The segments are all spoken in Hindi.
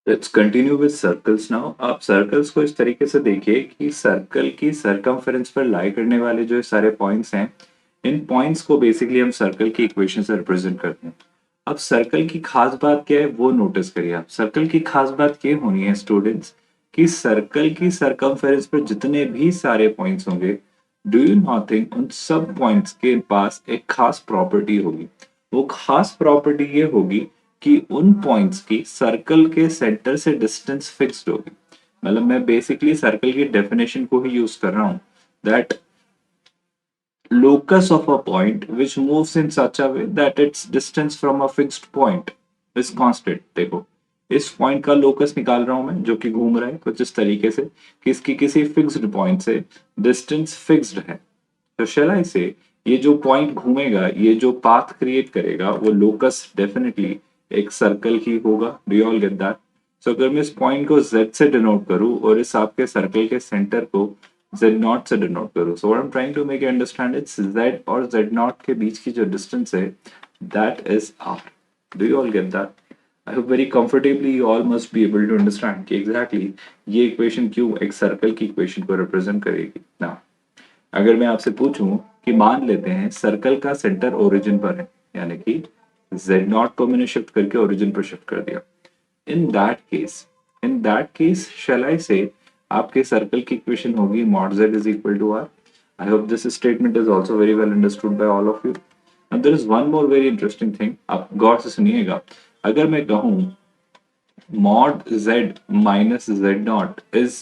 Let's continue with circles now. आप सर्कल्स को इस तरीके से देखिए कि सर्कल की सरकमफेरेंस पर लाई करने वाले जो सारे पॉइंट्स हैं, इन पॉइंट्स को बेसिकली हम सर्कल की इक्वेशन से रिप्रेजेंट करते हैं। अब सर्कल की खास बात क्या है वो नोटिस करिए आप। सर्कल की खास बात ये होनी है स्टूडेंट्स कि सर्कल की सरकमफेरेंस पर जितने भी सारे पॉइंट्स होंगे, डू यू नॉट थिंक उन सब पॉइंट्स के पास एक खास प्रॉपर्टी होगी। वो खास प्रॉपर्टी ये होगी कि उन पॉइंट्स की सर्कल के सेंटर से डिस्टेंस फिक्स्ड होगी। मतलब मैं बेसिकली सर्कल की डेफिनेशन को ही यूज कर रहा हूं, that locus of a point which moves in such a way that its distance from a fixed point is constant। देखो, इस पॉइंट का लोकस निकाल रहा हूं मैं जो कि घूम रहा है कुछ इस तरीके से कि इसकी किसी फिक्स्ड पॉइंट से डिस्टेंस फिक्स्ड है। तो शैल आई से ये जो पॉइंट घूमेगा, ये जो पाथ क्रिएट करेगा, वो लोकस डेफिनेटली एक सर्कल ही होगा। Do you all get that? So अगर मैं इस पॉइंट को z से डिनोट करूं और इस आपके सर्कल के सेंटर को z नॉट से डिनोट करूं, so what I am trying to make you understand, it's z और z नॉट के बीच की जो डिस्टेंस है, that is r। Do you all get that? I hope very comfortably you all must be able to understand कि exactly ये इक्वेशन क्यों एक सर्कल की इक्वेशन को रिप्रेजेंट करेगी ना। अगर मैं आपसे पूछूं कि मान लेते हैं सर्कल का सेंटर ओरिजिन पर है, यानी कि z नॉट को मैंने शिफ्ट करके ओरिजिन पर शिफ्ट कर दिया। In that case shell I से आपके सर्कल की इक्वेशन होगी mod z is equal to r। I hope this statement is also very well understood by all of you. Now there is one more very interesting thing, आप गौर से सुनिएगा। अगर मैं कहूं mod z minus z naught is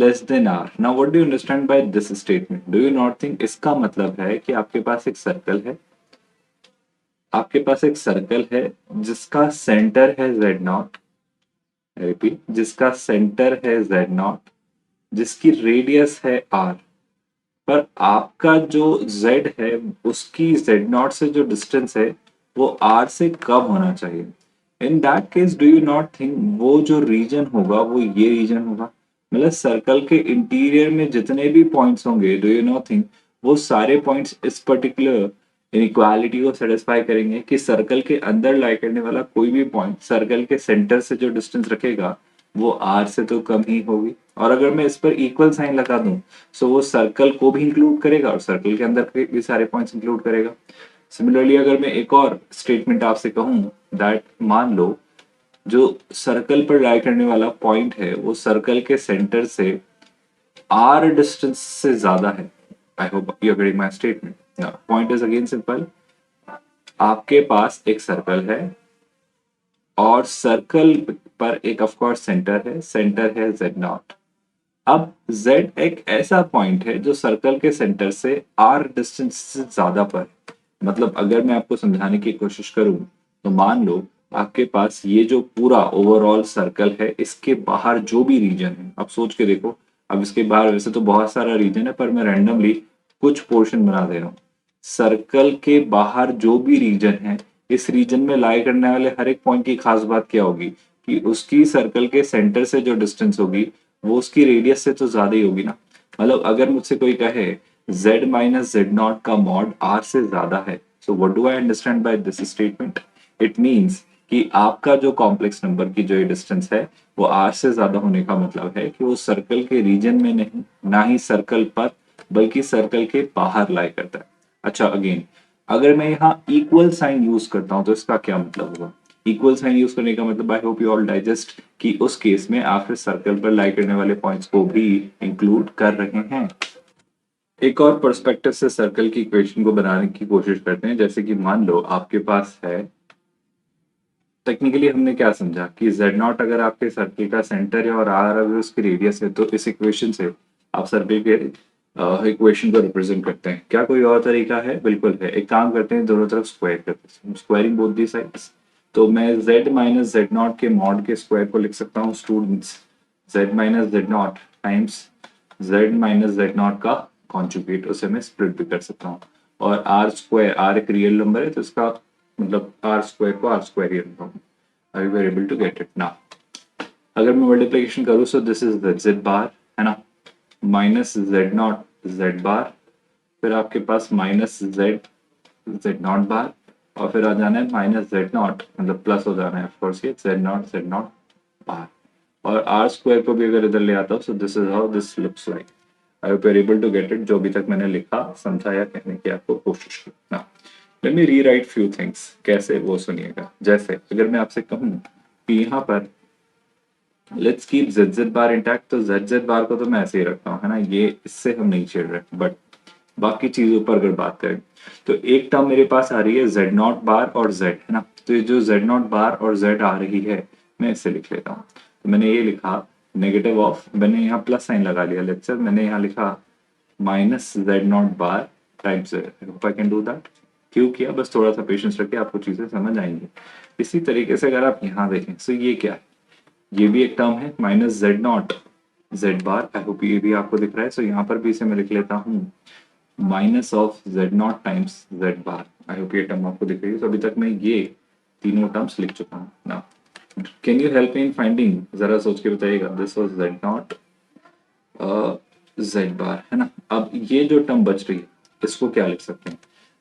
less than r, now what do you understand by this statement? Do you not think इसका मतलब है कि आपके पास एक सर्कल है, आपके पास एक सर्कल है जिसका सेंटर है z नॉट, रिपीट, जिसका सेंटर है z नॉट, जिसकी रेडियस है r, पर आपका जो z है उसकी z नॉट से जो डिस्टेंस है वो r से कम होना चाहिए। In that case do you not think वो जो रीजन होगा वो ये रीजन होगा? मतलब सर्कल के इंटीरियर में जितने भी पॉइंट्स होंगे, डू यू नॉट थिंक वो सारे पॉइंट्स इस पर्टिकुलर इनइक्वालिटी को सेटिस्फाई करेंगे कि सर्कल के अंदर लाई करने वाला कोई भी पॉइंट सर्कल के सेंटर से जो डिस्टेंस रखेगा वो आर से तो कम ही होगी। और अगर मैं इस पर इक्वल साइन लगा दूं, सो वो सर्कल को भी इंक्लूड करेगा और सर्कल के अंदर के भी सारे पॉइंट्स इंक्लूड करेगा। सिमिलरली अगर मैं एक और स्टेटमेंट आपसे कहूं, दैट मान लो जो सर्कल पर लाई करने वाला पॉइंट है वो सर्कल के सेंटर से आर डिस्टेंस से ज्यादा है। I hope you getting my statement. Point is again simple. आपके पास एक सर्कल है और सर्कल पर एक ऑफ कोर्स सेंटर है, सेंटर है z नॉट। अब z एक ऐसा पॉइंट है जो सर्कल के सेंटर से r डिस्टेंस से ज्यादा पर है। मतलब अगर मैं आपको समझाने की कोशिश करूं तो मान लो आपके पास ये जो पूरा ओवरऑल सर्कल है, इसके बाहर जो भी रीजन है, आप सोच के देखो। अब इसके बाहर वैसे तो बहुत सारा रीजन है पर मैं रैंडमली कुछ पोर्शन बना दे रहा हूँ। सर्कल के बाहर जो भी रीजन है, इस रीजन में लाई करने वाले हर एक पॉइंट की खास बात क्या होगी कि उसकी सर्कल के सेंटर से जो डिस्टेंस होगी वो उसकी रेडियस से तो ज्यादा ही होगी ना। मतलब अगर मुझसे कोई कहे z माइनस जेड नॉट का मॉड r से ज्यादा है, so what do I understand by this statement? It means कि आपका जो कॉम्प्लेक्स नंबर की जो ये डिस्टेंस है वो r से ज्यादा होने का मतलब है कि वो सर्कल के रीजन में नहीं, ना ही सर्कल पर, बल्कि सर्कल के बाहर लाई करता है। अच्छा अगेन, अगर मैं यहाँ इक्वल साइन यूज करता हूँ तो इसका क्या मतलब होगा? इक्वल साइन यूज करने का मतलब आई होप यू ऑल डाइजेस्ट कि उस केस में आप फिर सर्कल पर लाई करने वाले पॉइंट्स को भी इंक्लूड कर रहे हैं। एक और पर्सपेक्टिव से सर्कल की इक्वेशन को बनाने की कोशिश करते हैं। जैसे कि मान लो आपके पास है, टेक्निकली हमने क्या समझा कि z नॉट अगर आपके सर्कल का सेंटर है और r अगर उसकी रेडियस है, तो इस इक्वेशन से आप सर्कल के इक्वेशन को रिप्रेजेंट करते हैं। क्या कोई और तरीका है? बिल्कुल है। एक काम करते हैं, दोनों तरफ स्क्वायर करते हैं, स्क्वायरिंग बोथ दी साइड्स। तो मैं z माइनस जेड नॉट के मॉड के स्क्वायर को लिख सकता हूँ students, z minus z nought times z minus z not का कॉन्जुगेट, उसे मैं स्प्लिट भी कर सकता हूँ। और आर स्क्वायर, आर एक रियल नंबर है तो इसका मतलब आर स्क्वायर को आर स्क्वायर ही रखता हूँ। I we able to get it ना। अगर मैं मल्टीप्लिकेशन करूँ, so this is the z bar, है ना, माइनस जेड नॉट जेड बार, फिर आपके पास माइनस जेड जेड नॉट बार, और फिर आ जाना है माइनस जेड नॉट, मतलब प्लस हो जाना है ऑफकोर्स ये जेड नॉट बार, और आर स्क्वायर को भी अगर इधर ले आता हूँ, so this is how this looks like. I hope you are able to get it, जो अभी तक मैंने लिखा, समझा या कहने की आपको कोशिश की ना। Let me rewrite few things, कैसे वो सुनिएगा। जैसे अगर मैं आपसे कहूँ कि यहाँ पर let's keep Z Z bar intact, तो जेड जेड बार को तो मैं ऐसे ही रखता हूँ, है ना, ये इससे हम नहीं छेड़ रहे। बट बाकी चीजों पर अगर बात करें तो एक टर्म मेरे पास आ रही है जेड नॉट बार और जेड, है ना। तो ये जो जेड नॉट बार और जेड आ रही है, मैं इसे लिख लेता हूँ। तो मैंने ये लिखा नेगेटिव ऑफ, मैंने यहाँ प्लस साइन लगा लिया, लेट्स से मैंने यहाँ लिखा minus z naught bar type Z. I hope I can do that. क्यों किया, बस थोड़ा सा पेशेंस रखिए, आपको चीजें समझ आएंगी। इसी तरीके से अगर आप यहाँ देखें, तो ये क्या है, ये भी एक टर्म है minus z nought z bar. I hope ये भी आपको दिख रहा है। सो यहाँ पर भी इसे मैं लिख लेता हूँ minus of Z nought times Z bar. I hope ये टर्म आपको दिख रही है। तो अभी तक मैं ये तीनों टर्म्स लिख चुका हूँ ना। Can you help me in finding, जरा सोच के बताइएगा, this was z nought z bar, है ना। अब ये जो टर्म बच रही है, इसको क्या लिख सकते हैं,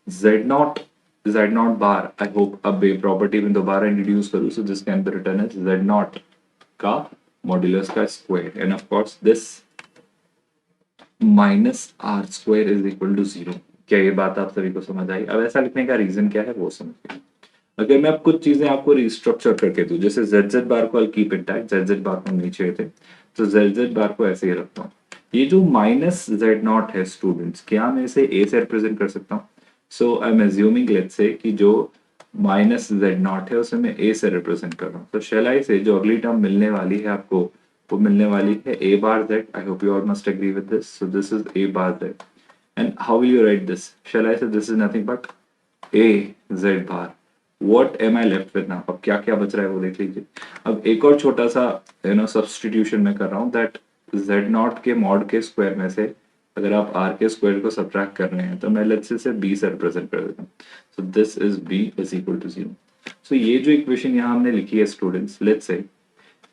Z naught bar. I hope अब ये प्रॉपर्टी में दोबारा इंट्रोड्यूस करूँ, so this can be written as Z not का मॉड्यूलस का square, and of course this minus R square is equal to zero. क्या ये बात आप सभी को समझ आई? अब ऐसा लिखने का रीजन क्या है वो समझिए। अगर मैं अब कुछ चीजें आपको रिस्ट्रक्चर करके दूं, जैसे जेड जेड बार को कीप इंटैक्ट, जेड जेड बार को नीचे थे, तो जेड जेड बार को ऐसे ही रखता हूँ। ये जो माइनस जेड नॉट है स्टूडेंट्स, क्या मैं इसे ए से रिप्रेजेंट कर सकता हूँ? So I am assuming let's say कि जो माइनस जेड नॉट है उसे मैं ए से रिप्रेजेंट कर रहा हूँ। तो शैल आई से जो अगली टर्म मिलने वाली है आपको, वो मिलने वाली है a bar z. I hope you all must agree with this. So this is a bar z, and how will you write this? Shall I say this is nothing but a z bar. What am I left with now? अब क्या क्या बच रहा है वो देख लीजिए। अब एक और छोटा सा सब्सटीट्यूशन में कर रहा हूँ, दैट जेड नॉट के मॉड के स्क्वायर में से अगर आप आर के स्क्वायर को सब्ट्रैक्ट कर रहे हैं, तो मैं लेट्स से बी से रिप्रेजेंट कर देता हूँ। So this is b is equal to zero. सो ये जो इक्वेशन यहाँ हमने लिखी है स्टूडेंट्स, लेट्स से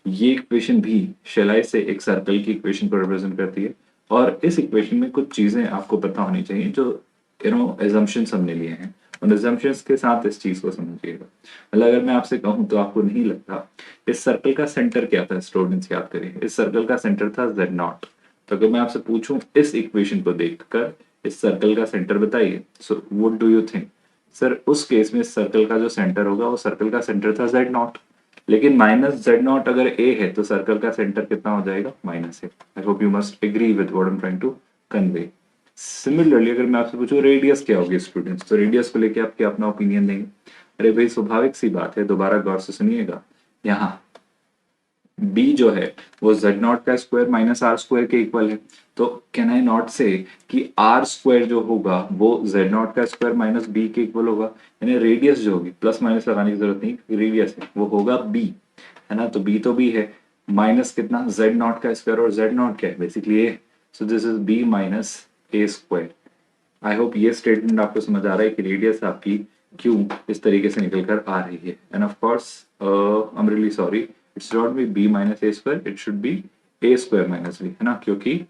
ये इक्वेशन भी शेलाई से एक सर्कल की इक्वेशन को रिप्रेजेंट करती है। और इस इक्वेशन में कुछ चीजें आपको पता होनी चाहिए, जो एजम्पशंस हमने लिए हैं, उन एजम्पशंस के साथ इस चीज को समझिएगा। मतलब अगर मैं आपसे कहूं तो आपको नहीं लगता इस सर्कल का सेंटर क्या था? स्टूडेंट्स याद करिए, इस सर्कल का सेंटर था जेड नॉट। तो अगर मैं आपसे पूछूं इस इक्वेशन को देखकर इस सर्कल का सेंटर बताइए, so what do you think? Sir उस केस में इस सर्कल का जो सेंटर होगा, वो सर्कल का सेंटर था जेड नॉट। लेकिन माइनस जेड नॉट अगर ए है, तो सर्कल का सेंटर कितना हो जाएगा? Minus A. I hope you must agree with what I am trying to convey. Similarly अगर मैं आपसे पूछूं रेडियस क्या होगी स्टूडेंट्स, तो रेडियस को लेके आप क्या अपना ओपिनियन देंगे? अरे भाई स्वाभाविक सी बात है, दोबारा गौर से सुनिएगा। यहाँ b जो है वो z नॉट का स्क्वायर माइनस आर स्क्वायर के इक्वल है। तो कैन आई नॉट से कि आर स्क्वायर जो होगा वो z नॉट का स्क्वायर माइनस b के इक्वल होगा? यानी रेडियस जो होगी, प्लस माइनस लगाने की जरूरत नहीं, रेडियस है वो होगा b, है ना। तो b तो b है, माइनस कितना? z नॉट का स्क्वायर, और z नॉट क्या है? Basically A. So this is b minus A square. I hope ये स्टेटमेंट आपको समझ आ रहा है कि रेडियस आपकी क्यों इस तरीके से निकल कर आ रही है। And of course I am really sorry, it's not B B minus A square, it should be A square minus B, है ना, क्योंकि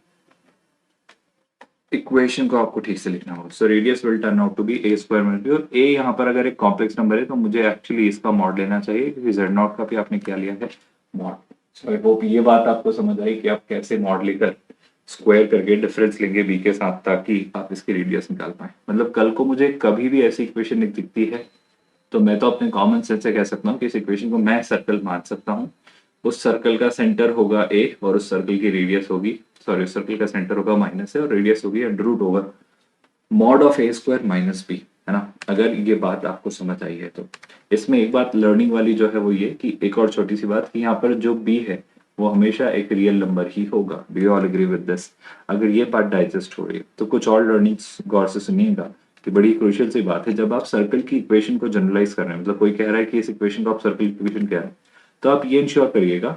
इक्वेशन को आपको ठीक से लिखना होगा। So radius will turn out to be A square minus B, और ए यहाँ पर अगर एक कॉम्प्लेक्स नंबर है तो मुझे एक्चुअली इसका मॉड लेना चाहिए, क्योंकि जेड नॉट का भी आपने क्या लिया है? मॉड। सो आई होप ये बात आपको समझ आई कि आप कैसे मॉड लेकर स्क्वायर करके डिफरेंस लेंगे बी के साथ, ताकि आप इसकी रेडियस निकाल पाए। मतलब कल को मुझे कभी भी ऐसी इक्वेशन दिखती है, तो मैं तो अपने कॉमन सेंस से कह सकता हूँ कि इस इक्वेशन को मैं सर्कल मान सकता हूँ। उस सर्कल का सेंटर होगा ए, और उस सर्कल की रेडियस होगी, सॉरी उस सर्कल का सेंटर होगा माइनस ए, और रेडियस होगी under root over mod of A square minus B, है ना। अगर ये बात आपको समझ आई है तो इसमें एक बात लर्निंग वाली जो है वो ये कि एक और छोटी सी बात कि यहाँ पर जो बी है वो हमेशा एक रियल नंबर ही होगा। Do you all agree with this? अगर ये बात डाइजेस्ट हो रही है तो कुछ और लर्निंग्स गौर से सुनिएगा कि बड़ी क्रूशियल सी बात है। जब आप सर्कल की इक्वेशन को जनरलाइज कर रहे हैं, मतलब कोई कह रहा है कि इस इक्वेशन को आप सर्कल की इक्वेशन कह रहे हैं, तो आप ये इंश्योर करिएगा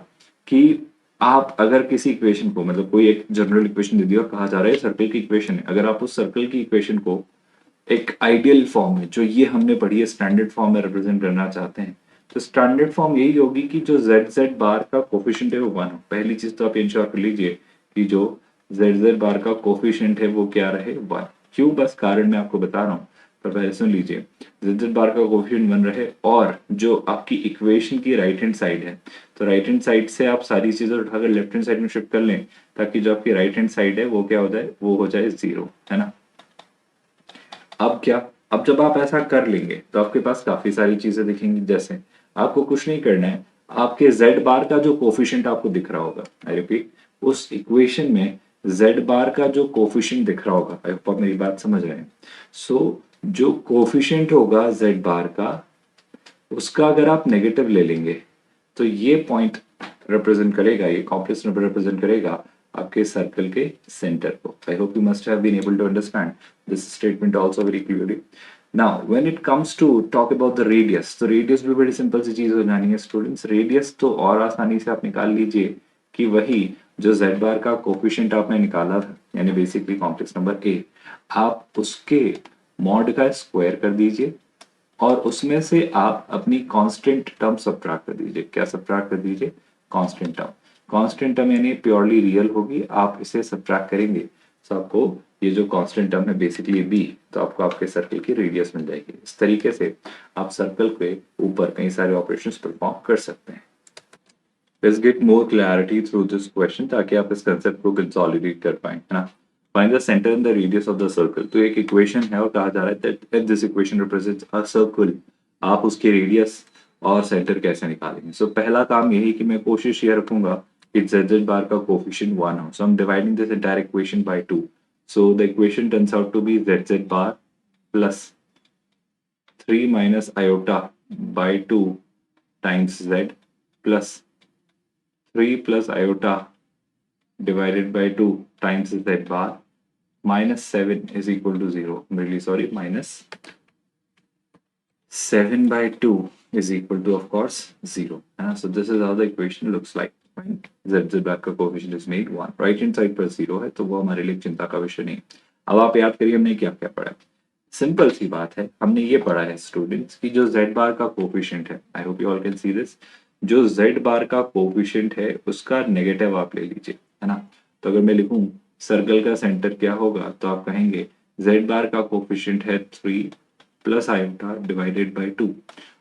कि आप अगर किसी इक्वेशन को, मतलब कोई एक जनरल इक्वेशन दे दी और कहा जा रहा है सर्कल की इक्वेशन है, अगर आप उस सर्कल की इक्वेशन को एक आइडियल फॉर्म में, जो ये हमने पढ़ी है स्टैंडर्ड फॉर्म में रिप्रेजेंट करना चाहते हैं, तो स्टैंडर्ड फॉर्म यही होगी कि जो जेड जेड बार का कोफिशिएंट है वो 1 हो। पहली चीज तो आप इंश्योर कर लीजिए कि जो जेड जेड बार का कोफिशिएंट है वो क्या रहे? 1। क्यों? बस कारण मैं आपको बता रहा हूँ, पर पहले सुन लीजिए। जेड जेड बार का कोफिशिएंट 1 रहे, और जो आपकी इक्वेशन की राइट हैंड साइड है, तो राइट हैंड साइड से आप सारी चीजें उठाकर लेफ्ट हैंड साइड में शिफ्ट कर लें, ताकि जो आपकी राइट हैंड साइड है वो क्या हो जाए, वो हो जाए 0, है ना। अब क्या, अब जब आप ऐसा कर लेंगे तो आपके पास काफी सारी चीजें दिखेंगी। जैसे आपको कुछ नहीं करना है, आपके z बार का जो कोफिशिएंट आपको दिख रहा होगा, आई रिपीट, उस इक्वेशन में z बार का जो कोफिशिएंट दिख रहा होगा, आई होप आप मेरी बात समझ रहे हैं। सो जो कोफिशिएंट होगा z बार का, उसका अगर आप नेगेटिव ले लेंगे तो ये पॉइंट रिप्रेजेंट करेगा, ये कॉम्प्लेक्स नंबर रिप्रेजेंट करेगा आपके सर्कल के सेंटर को। I hope you must have been able to understand this statement also very clearly. Now when it comes to talk about the radius, तो रेडियस भी बड़ी सिंपल सी चीज हो जानी है स्टूडेंट्स। रेडियस तो और आसानी से आप निकाल लीजिए कि वही जो z बार का कोफिशिएंट आपने निकाला था, यानी बेसिकली कॉम्प्लेक्स नंबर a, आप उसके मॉड का स्क्वायर कर दीजिए और उसमें से आप अपनी कांस्टेंट टर्म सब्ट्रैक्ट कर दीजिए। क्या सब्ट्रैक्ट कर दीजिए? Constant term. कांस्टेंट टर्म यानी प्योरली रियल होगी, आप इसे सब्ट्रैक्ट करेंगे तो आपको ये जो कांस्टेंट टर्म है बेसिकली बी, तो आपको आपके सर्कल की रेडियस मिल जाएगी। इस तरीके से आप सर्कल के ऊपर कई सारे ऑपरेशंस परफॉर्म कर सकते हैं। Let's get more clarity through this question, ताकि आप इस कंसेप्ट को कंसोलिडेट कर पाए, है ना। Find the centre and the radius of the circle. तो एक इक्वेशन है और कहा जा रहा है that if this equation represents a circle, आप उसके रेडियस और सेंटर कैसे निकालेंगे। सो पहला काम यही कि मैं कोशिश ये रखूंगा कि z बार का कोफिशिएंट 1 हो। So I am dividing this entire equation by 2। So the equation turns out to be z bar plus 3 minus iota by 2 times z plus 3 plus iota divided by 2 times z bar minus 7 is equal to 0. I'm really sorry, minus 7 by 2 is equal to, of course, 0. So this is how the equation looks like when z bar का coefficient is made 1. Right hand side पर 0 है, तो वो हमारे लिए चिंता का विषय नहीं। अब आप याद करिए हमने क्या क्या पढ़ा। सिंपल सी बात है, हमने ये पढ़ा है स्टूडेंट्स की जो z बार का कोफिशिएंट है, I hope you all can see this, जो z बार का कोफिशिएंट है उसका नेगेटिव आप ले लीजिए, है ना। तो अगर मैं लिखूं सर्कल का सेंटर क्या होगा, तो आप कहेंगे z बार का कोफिशिएंट है 3 प्लस आयोटा डिवाइडेड बाय 2,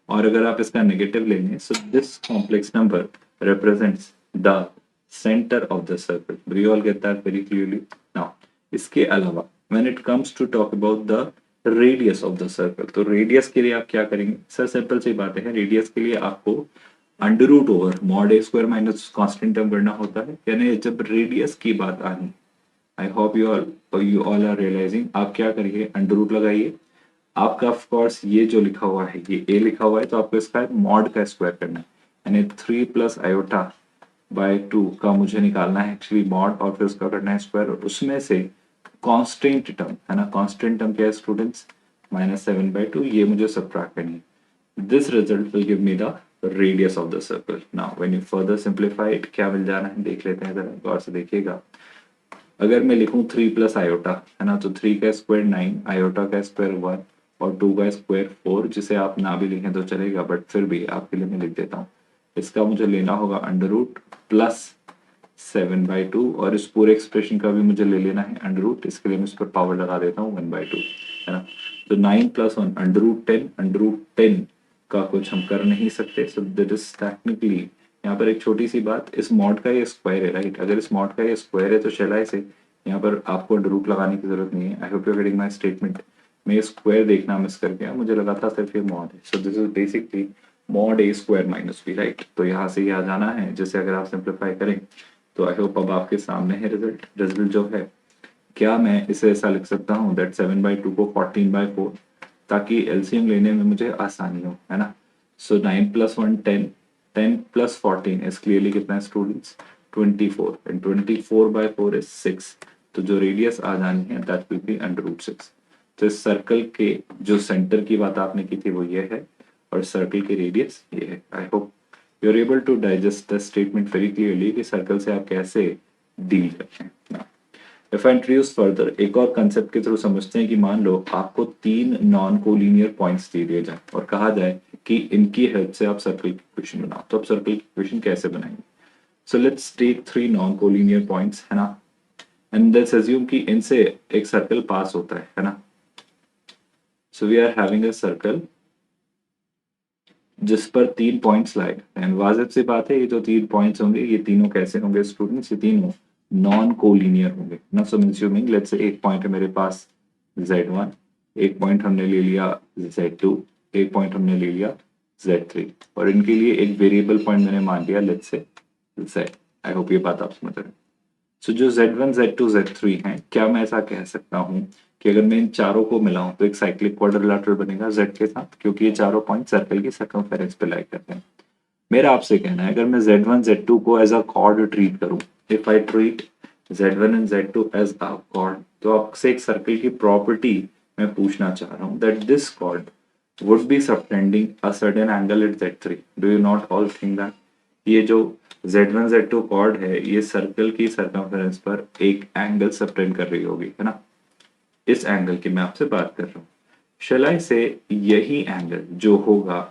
और अगर आप इसका नेगेटिव लेंगे, so this complex number represents the centre of the circle. Do you all get that very clearly? Now इसके अलावा when it comes to talk about the radius of the circle, तो रेडियस के लिए आप क्या करेंगे? सर सिंपल सी बात है, रेडियस के लिए आपको under root over mod A square minus constant term करना होता है। यानी जब रेडियस की बात आनी, I hope you all are realising, आप क्या करिए, अंडर रूट लगाइए। आपका ऑफ कोर्स ये जो लिखा हुआ है ये ए लिखा हुआ है, तो आपको इसका मॉड का स्क्वायर करना है, यानी 3 प्लस आयोटा बाय 2 का मुझे निकालना है एक्चुअली मॉड, और फिर उसका करना है स्क्वायर, और उसमें से कांस्टेंट टर्म, है ना, कांस्टेंट टर्म क्या है स्टूडेंट्स? -7/2, ये मुझे सब्ट्रैक्ट करनी है। This result will give me the radius of the circle. Now when you further simplify it, क्या मिल जाना है देख लेते हैं, जरा गौर से देखिएगा। अगर मैं लिखूं 3 प्लस आयोटा, है ना, तो 3 का स्क्वायर 9, आयोटा का स्क्वायर 1 और 2 का स्क्वायर 4, जिसे आप ना भी लिखें तो चलेगा, बट फिर भी आपके लिए मैं लिख देता हूँ। इसका मुझे लेना होगा अंडर रूट प्लस 7/2, और इस पूरे एक्सप्रेशन का भी मुझे ले लेना है अंडर रूट। इसके लिए मैं इस पर पावर लगा देता हूँ 1/2, है ना। तो 9 plus 1 under root 10, under root 10 का कुछ हम कर नहीं सकते, सो दैट इज टेक्निकली, यहाँ पर एक छोटी सी बात, इस मॉड का ये स्क्वायर है, राइट। अगर इस मॉड का ये स्क्वायर है तो शैलाई से यहाँ पर आपको अंडर रूट लगाने की जरूरत नहीं है। I hope you are getting my statement. मैं स्क्वायर देखना मिस कर गया, मुझे लगा था सिर्फ ये मॉड है। So this is basically mod A square minus B, right. तो यहाँ से ये आ जाना है, जैसे अगर आप सिंप्लीफाई करें तो आई होप अब आपके सामने है रिजल्ट। रिजल्ट जो है, क्या मैं इसे ऐसा लिख सकता हूँ दैट 7/2 को 14/4, ताकि एलसीएम लेने में मुझे आसानी हो, है ना। सो 9 प्लस 1 10, 10 प्लस 14 इज क्लियरली कितना है स्टूडेंट्स? 24, and 24/4 is 6। तो जो रेडियस आ जानी है that will be under root 6। तो इस सर्कल के जो सेंटर की बात आपने की थी वो ये है, और सर्कल की रेडियस ये है। I hope you are able to digest the statement very clearly कि सर्कल से आप कैसे डील करते हैं। इफ आई इंट्रोड्यूस फर्दर, एक और कंसेप्ट के थ्रू समझते हैं कि मान लो आपको 3 नॉन कोलिनियर पॉइंट्स दे दिए जाए और कहा जाए कि इनकी हेल्प से आप सर्कल की इक्वेशन बनाओ, तो आप सर्कल की इक्वेशन कैसे बनाएंगे? So let's take 3 non collinear points, है ना, एंड लेट्स अज्यूम कि इनसे एक सर्कल पास होता है ना। So we are having a circle जिस पर 3 पॉइंट्स लाए करते हैं। वाजिब सी बात है, ये जो 3 पॉइंट्स होंगे ये तीनों कैसे होंगे स्टूडेंट्स, ये तीनों नॉन कोलिनियर होंगे ना। सो अज्यूमिंग लेट्स से एक पॉइंट है मेरे पास z1, एक पॉइंट हमने ले लिया z2, एक पॉइंट हमने ले लिया z3, और इनके लिए एक वेरिएबल पॉइंट मैंने मान लिया let's say z। I hope ये बात आप समझ रहे हैं। सो जो z1, z2, z3 हैं, क्या मैं ऐसा कह सकता हूँ कि अगर मैं इन चारों को मिलाऊं तो एक साइक्लिक क्वाड्रिलेटरल बनेगा z के साथ, क्योंकि ये चारों पॉइंट सर्कल की सर्कमफेरेंस पे लाई करते हैं। मेरा आपसे कहना है अगर मैं z1 z2 को एज अ कॉर्ड ट्रीट करूं, if I treat z1 and z2 as a chord, तो आपसे एक सर्कल की प्रॉपर्टी मैं पूछना चाह रहा हूं that this cord would be subtending a certain angle at z3. Do you not all think that ये जो z1 z2 कॉर्ड है ये सर्कल की सर्कमफेरेंस पर एक एंगल सबटेंड कर रही होगी, है ना। इस एंगल की मैं आपसे बात कर रहा हूँ। शैल आई से यही एंगल जो होगा,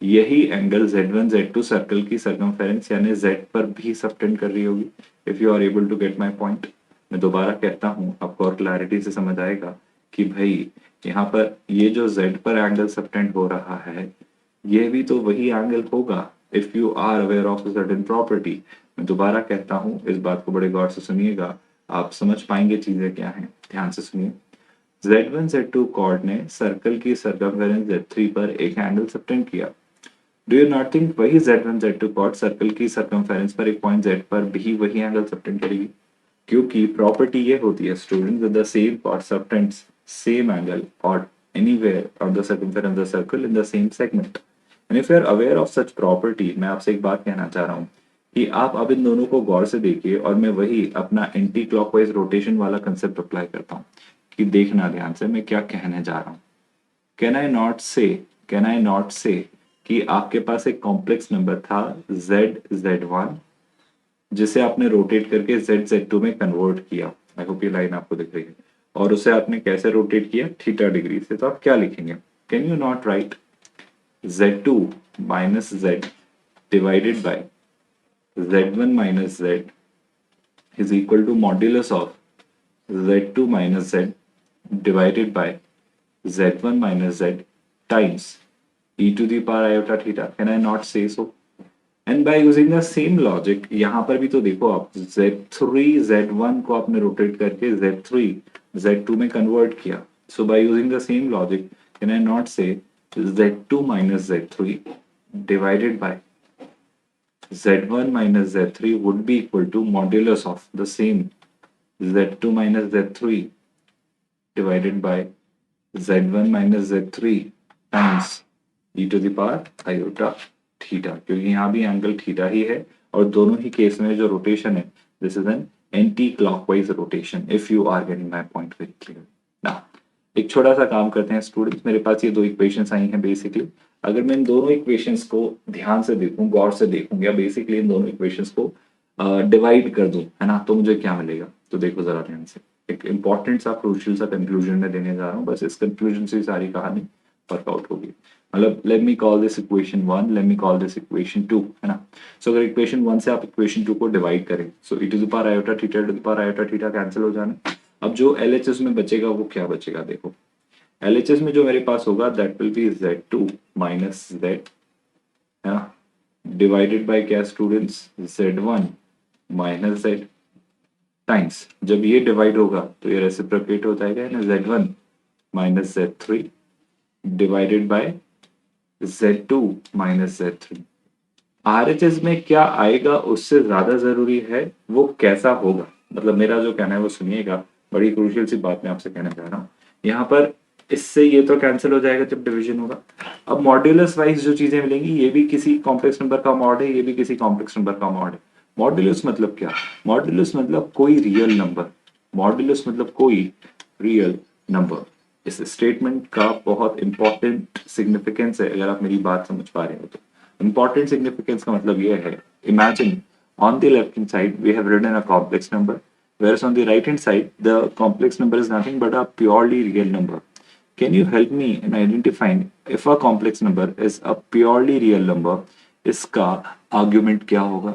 यही एंगल z1 z2 सर्कल की सर्कमफेरेंस यानी z पर भी सबटेंड कर रही होगी। If you are able to get my point, मैं दोबारा कहता हूँ, आपको और क्लैरिटी से समझ आएगा कि भाई यहाँ पर ये जो z पर एंगल सबटेंड हो रहा है ये भी तो वही एंगल होगा if you are aware of a certain property. मैं दोबारा कहता हूँ, इस बात को बड़े गौर से सुनिएगा, आप समझ पाएंगे चीजें क्या हैं। ध्यान से सुनिए, z1 z2 कॉर्ड ने सर्कल की सर्कमफेरेंस z3 पर एक एंगल सबटेंड किया। डू यू नॉट थिंक वही z1 z2 कॉर्ड सर्कल की सर्कमफेरेंस पर एक पॉइंट z पर भी वही एंगल सबटेंड करेगी? क्योंकि प्रॉपर्टी ये होती है student the same chord subtends same angle और anywhere on the circumference of the circle in the same segment. And if you are aware of such property, मैं आपसे एक बात कहना चाह रहा हूँ कि आप अब इन दोनों को गौर से देखिए और मैं वही अपना एंटी क्लॉकवाइज रोटेशन वाला कंसेप्ट अप्लाई करता हूँ कि देखना ध्यान से मैं क्या कहने जा रहा हूँ। कैन आई नॉट से, कैन आई नॉट से कि आपके पास एक कॉम्प्लेक्स नंबर था z1 जिसे आपने रोटेट करके z2 में कन्वर्ट किया। आई होप ये लाइन आपको दिख रही है। और उसे आपने कैसे रोटेट किया? थीटा डिग्री से। तो आप क्या लिखेंगे? Can you not write z2 minus z divided by z1 minus z is equal to modulus of z2 minus z divided by z1 minus z times e to the power iota theta. Can I not say so? And by using the same logic, यहाँ पर भी तो देखो आप z3 z1 को आपने रोटेट करके z3 z2 में कन्वर्ट किया। So by using the same logic, can I not say z2 minus z3 divided by z1 minus z3 would be equal to modulus of the same z2 minus z3 divided by z1 minus z3 times e to the power iota theta, क्योंकि यहाँ भी एंगल थीटा ही है और दोनों ही केस में जो रोटेशन है this is an anticlockwise rotation. If you are getting my point very clear ना। एक छोटा सा काम करते हैं स्टूडेंट्स, मेरे पास ये दो इक्वेशंस आई हैं बेसिकली। अगर मैं इन दोनों इक्वेशंस को ध्यान से देखूं, गौर से देखूं, या बेसिकली इन दोनों इक्वेशंस को डिवाइड कर दूं, है ना, तो मुझे क्या मिलेगा? तो देखो जरा ध्यान से, एक इंपॉर्टेंट सा क्रूशियल सा कंक्लूजन में देने जा रहा हूँ, बस इस कंक्लूजन से सारी कहानी वर्कआउट होगी। मतलब let me call this equation 1, let me call this equation 2, है ना। सो अगर इक्वेशन 1 से आप इक्वेशन 2 को डिवाइड करें, so e to the power iota theta to the power iota theta cancel हो जाना। अब जो LHS में बचेगा वो क्या बचेगा? देखो LHS में जो मेरे पास होगा that will B z2 minus z, है ना, डिवाइडेड बाय क्या students? z1 minus z times, जब ये डिवाइड होगा तो ये रेसिप्रोकेट हो जाएगा ना, z1 minus z3 divided by z2 minus z3। RHS में क्या आएगा उससे ज्यादा जरूरी है वो कैसा होगा। मतलब मेरा जो कहना है वो सुनिएगा, बड़ी क्रूशियल सी बात मैं आपसे कहना चाह रहा हूँ यहाँ पर। इससे ये तो कैंसिल हो जाएगा जब डिवीजन होगा। अब मॉड्यूलस वाइज जो चीजें मिलेंगी ये भी किसी कॉम्प्लेक्स नंबर का मॉड है, ये भी किसी कॉम्प्लेक्स नंबर का मॉड है। मॉड्यूलस मतलब क्या? मॉड्यूलस मतलब कोई रियल नंबर, मॉड्यूलस मतलब कोई रियल नंबर। इस स्टेटमेंट का बहुत इंपॉर्टेंट सिग्निफिकेंस है अगर आप मेरी बात समझ पा रहे हो तो। इंपॉर्टेंट सिग्निफिकेंस का मतलब यह है, imagine on the left hand side we have written a complex number, whereas on the right hand side the complex number is nothing but a purely real number. Can you help me in identifying if a complex number is a purely real number, इसका आर्ग्यूमेंट क्या होगा?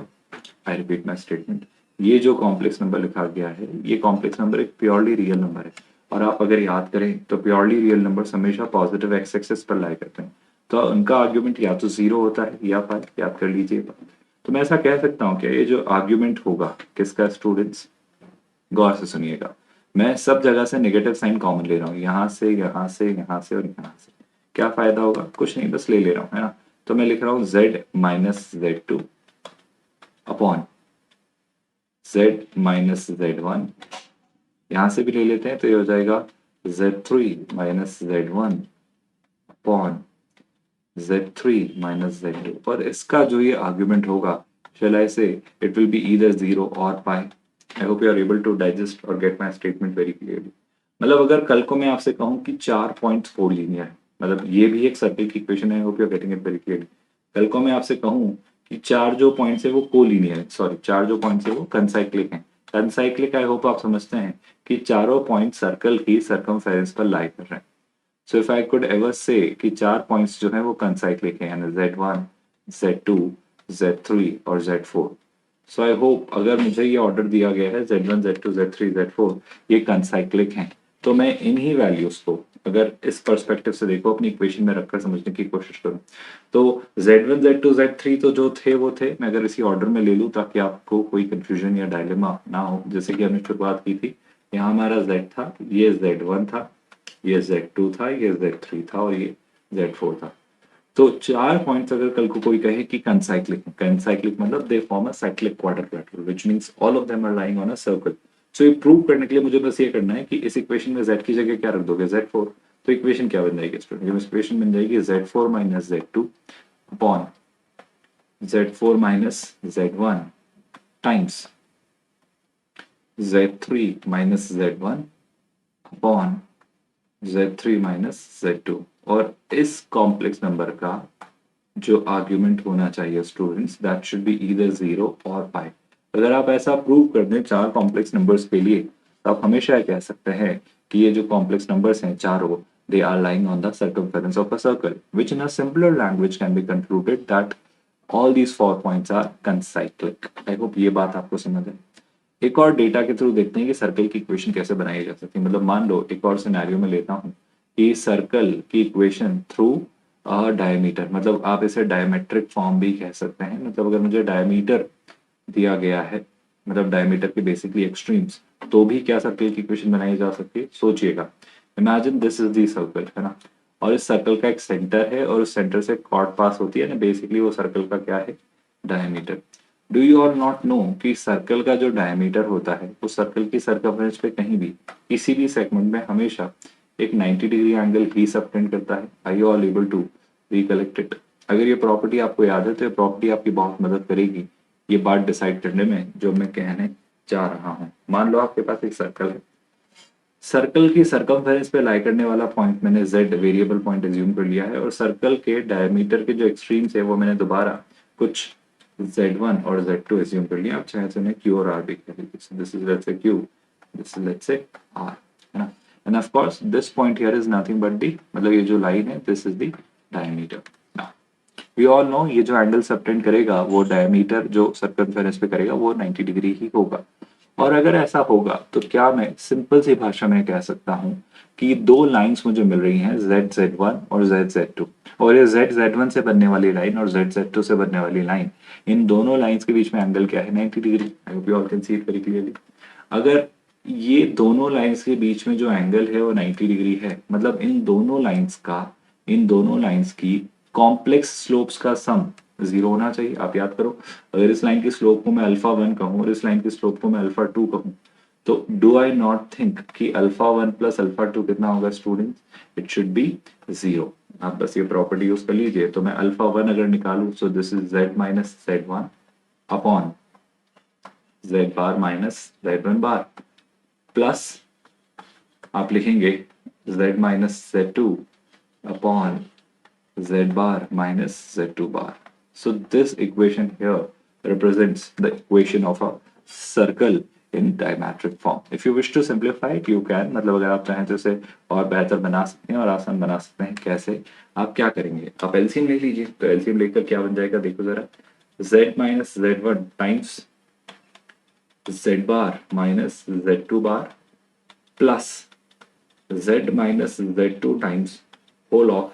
I repeat my statement, ये जो कॉम्प्लेक्स नंबर लिखा गया है ये कॉम्प्लेक्स नंबर एक प्योरली रियल नंबर है। और आप अगर याद करें तो प्योरली रियल नंबर हमेशा पॉजिटिव एक्स एक्सिस पर लाई करते हैं। तो उनका आर्ग्यूमेंट या तो 0 होता है या पाई, याद कर लीजिए। तो मैं ऐसा कह सकता हूँ कि ये जो आर्ग्यूमेंट होगा किसका स्टूडेंट्स, गौर से सुनिएगा, मैं सब जगह से नेगेटिव साइन कॉमन ले रहा हूँ, यहाँ से यहाँ से यहाँ से और यहाँ से। क्या फायदा होगा, कुछ नहीं, बस ले ले रहा हूँ, है ना। तो मैं लिख रहा हूँ z minus Z2 upon z minus Z1, यहां से भी ले लेते हैं तो ये हो जाएगा Z3 minus Z1 upon Z3 minus Z2। और इसका जो ये आर्ग्यूमेंट होगा, shall I say it will be either 0 or pi। I hope you are able to digest or get my statement very clearly। मतलब अगर कल को मैं आपसे कहूं कि 4 पॉइंट्स फोर लीनियर है, मतलब ये भी एक सर्कल की इक्वेशन है, I hope you are getting it very clearly. कल को मैं आपसे कहूं कि 4 जो पॉइंट्स है वो कोलिनियर है, सॉरी 4 जो पॉइंट्स है वो कंसाइक्लिक है। कंसाइक्लिक आई होप आप समझते हैं कि चारों पॉइंट सर्कल की सर्कमफेरेंस पर लाई कर रहे हैं। So if I could ever से कि 4 पॉइंट्स जो है वो कंसाइक्लिक है, यानी Z1, Z2, Z3 और Z4। सो आई होप अगर मुझे ये ऑर्डर दिया गया है Z1, Z2, Z3, Z4 ये कंसाइक्लिक हैं, तो मैं इन्हीं वैल्यूज को अगर इस पर्सपेक्टिव से देखो अपनी इक्वेशन में रखकर समझने की कोशिश करूं, तो Z1, Z2, Z3 तो जो थे वो थे, मैं अगर इसी ऑर्डर में ले लूं ताकि आपको कोई कंफ्यूजन या डायलेमा ना हो। जैसे कि हमने शुरुआत की थी, यहाँ हमारा Z था, ये Z1 था, ये Z2 था, ये Z3 था और ये Z4 था। तो 4 पॉइंट्स अगर कल को कोई कहे कि कंसाइक्लिक है, कंसाइक्लिक मतलब they form a cyclic quadrilateral which means all of them are lying on a circle. So ये प्रूव करने के लिए मुझे बस ये करना है कि इस इक्वेशन में Z की जगह क्या रख दोगे, Z4। तो इक्वेशन क्या बन जाएगी स्टूडेंट, इक्वेशन बन जाएगी Z4 minus Z2 upon Z4 minus Z1 times Z3 minus Z1 upon Z3 minus Z2। और इस कॉम्प्लेक्स नंबर का जो आर्ग्यूमेंट होना चाहिए students, that should be either 0 और पाई। अगर आप ऐसा प्रूव कर दें 4 कॉम्प्लेक्स नंबर्स के लिए, तो आप हमेशा कह सकते हैं कि ये जो कॉम्प्लेक्स नंबर्स हैं चारों, they are lying on the circumference of a circle, which in a simpler language can be concluded that all these 4 points are concyclic. I hope ये बात आपको समझ है। एक और डेटा के थ्रू देखते हैं कि सर्कल की इक्वेशन कैसे बनाई जा सकती है। मतलब मान लो एक और सिनेरियो में लेता हूं कि सर्कल की इक्वेशन थ्रू डायमीटर, मतलब आप इसे डायमेट्रिक फॉर्म भी कह सकते हैं। मतलब अगर मुझे डायमीटर दिया गया है, मतलब डायमीटर के बेसिकली एक्सट्रीम्स, तो भी क्या सर्कल की इक्वेशन बनाई जा सकती है। सोचिएगा, imagine this is the circle, है ना, और इस सर्कल का एक सेंटर है और उस सेंटर से कॉर्ड पास होती है ना, बेसिकली वो सर्कल का क्या है, diameter. Do you all not know कि सर्कल का जो डायमीटर होता है वो सर्कल की सर्कमफेरेंस पे कहीं भी किसी भी सेगमेंट में हमेशा एक 90 डिग्री एंगल ही सबटेंड करता है। Are you all able to recollect it. अगर ये प्रॉपर्टी आपको याद है तो ये प्रॉपर्टी आपकी बहुत मदद करेगी ये बात डिसाइड करने में जो मैं कहने जा रहा हूँ। मान लो आपके पास एक सर्कल है, सर्कल की सर्कमफेरेंस पे लाई करने वाला पॉइंट मैंने z वेरिएबल पॉइंट एज्यूम कर लिया है, और सर्कल के डायमीटर के जो एक्सट्रीम्स है वो मैंने दोबारा कुछ z1 और z2 एज्यूम कर लिया। आप चाहे तो उन्हें q और r भी कह लीजिए। This is let's say q, this is let's say r, है ना। And of course this point here is nothing but the, मतलब ये जो लाइन है this is the diameter. We all know ये जो एंगल सबटेंड करेगा वो डायमीटर जो सर्कमफेरेंस पे करेगा वो 90 डिग्री ही होगा। और अगर ऐसा होगा तो क्या मैं सिंपल सी भाषा में कह सकता हूं कि दो लाइंस मुझे मिल रही हैं ZZ1 और ZZ2, और ये ZZ1 से बनने वाली लाइन और ZZ2 से बनने वाली लाइन, इन दोनों लाइंस के बीच में एंगल क्या है, 90 degree. I hope you all can see it very clearly. अगर ये दोनों लाइंस के बीच में जो एंगल है वो 90 डिग्री है, मतलब इन दोनों लाइंस की कॉम्प्लेक्स स्लोप्स का सम 0 होना चाहिए। आप याद करो, अगर इस लाइन की स्लोप को मैं अल्फा 1 कहूं और इस लाइन की स्लोप को मैं अल्फा 2 कहूं, तो डू आई नॉट थिंक कि अल्फा 1 प्लस अल्फा 2 कितना होगा स्टूडेंट्स, इट शुड बी 0। आप बस ये प्रॉपर्टी यूज कर लीजिए। तो मैं अल्फा 1 अगर निकालू, सो this is z minus Z1 upon z bar minus Z1 bar, plus आप लिखेंगे z minus Z2 upon z bar minus Z2 bar. So this equation here represents the equation of a circle in diametric form. If you wish to simplify it, you can, मतलब अगर आप चाहें तो इसे और बेहतर बना सकते हैं और आसान बना सकते हैं। कैसे, आप क्या करेंगे, आप एलसीएम ले लीजिए। तो एलसीएम लेकर क्या बन जाएगा, देखो जरा, z minus Z1 times z bar minus Z2 bar plus z minus Z2 times whole of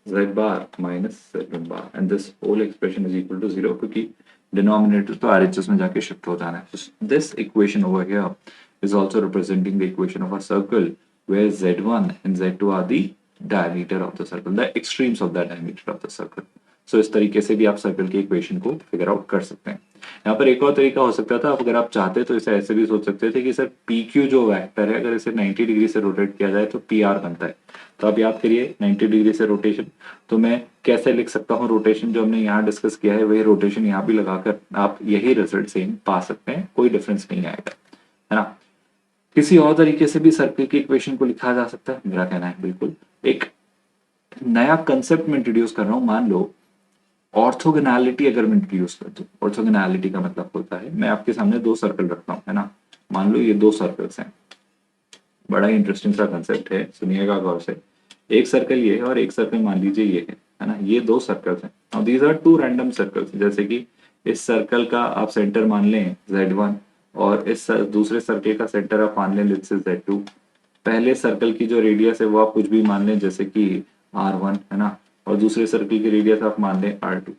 z bar minus z1 bar and this whole expression is equal to 0 क्योंकि डिनोमिनेटर तो RHS में जाके शिफ्ट हो जाना है. This equation over here is also representing the equation of a circle where z1 and z2 are the diameter of the circle, the extremes of the diameter of the circle. So इस तरीके से भी आप सर्कल की इक्वेशन को फिगर आउट कर सकते हैं. यहाँ पर एक और तरीका हो सकता था, अगर आप चाहते तो इसे ऐसे भी सोच सकते थे कि सर पी क्यू जो वेक्टर है अगर इसे 90 डिग्री से रोटेट किया जाए तो पी आर बनता है. तो आप याद करिए 90 डिग्री से रोटेशन, तो मैं कैसे लिख सकता हूँ रोटेशन, जो हमने यहाँ डिस्कस किया है वही रोटेशन यहाँ भी लगाकर आप यही रिजल्ट सेम पा सकते हैं, कोई डिफरेंस नहीं आएगा, है ना. किसी और तरीके से भी सर्कल की इक्वेशन को लिखा जा सकता है, मेरा कहना है. बिल्कुल एक नया कंसेप्ट में इंट्रोड्यूस कर रहा हूं. मान लो ऑर्थोगोनैलिटी अगर मैं इंट्रोड्यूस कर दूं, ऑर्थोगोनैलिटी का मतलब होता है मैं आपके सामने दो सर्कल रखता हूं, है ना. मान लो ये दो सर्कल्स हैं, बड़ा ही इंटरेस्टिंग सा कंसेप्ट है, सुनिएगा गौर से. एक सर्कल ये है और एक सर्कल मान लीजिए ये है ना. ये दो सर्कल्स हैं. Now these are two random circles. जैसे कि इस सर्कल का आप सेंटर मान लें z1 और इस दूसरे सर्कल का सेंटर आप मान लें लेट्स से z2. पहले सर्कल की जो रेडियस है वो आप कुछ भी मान लें जैसे कि r1, है ना, और दूसरे सर्कल की रेडियस आप मान लें r2.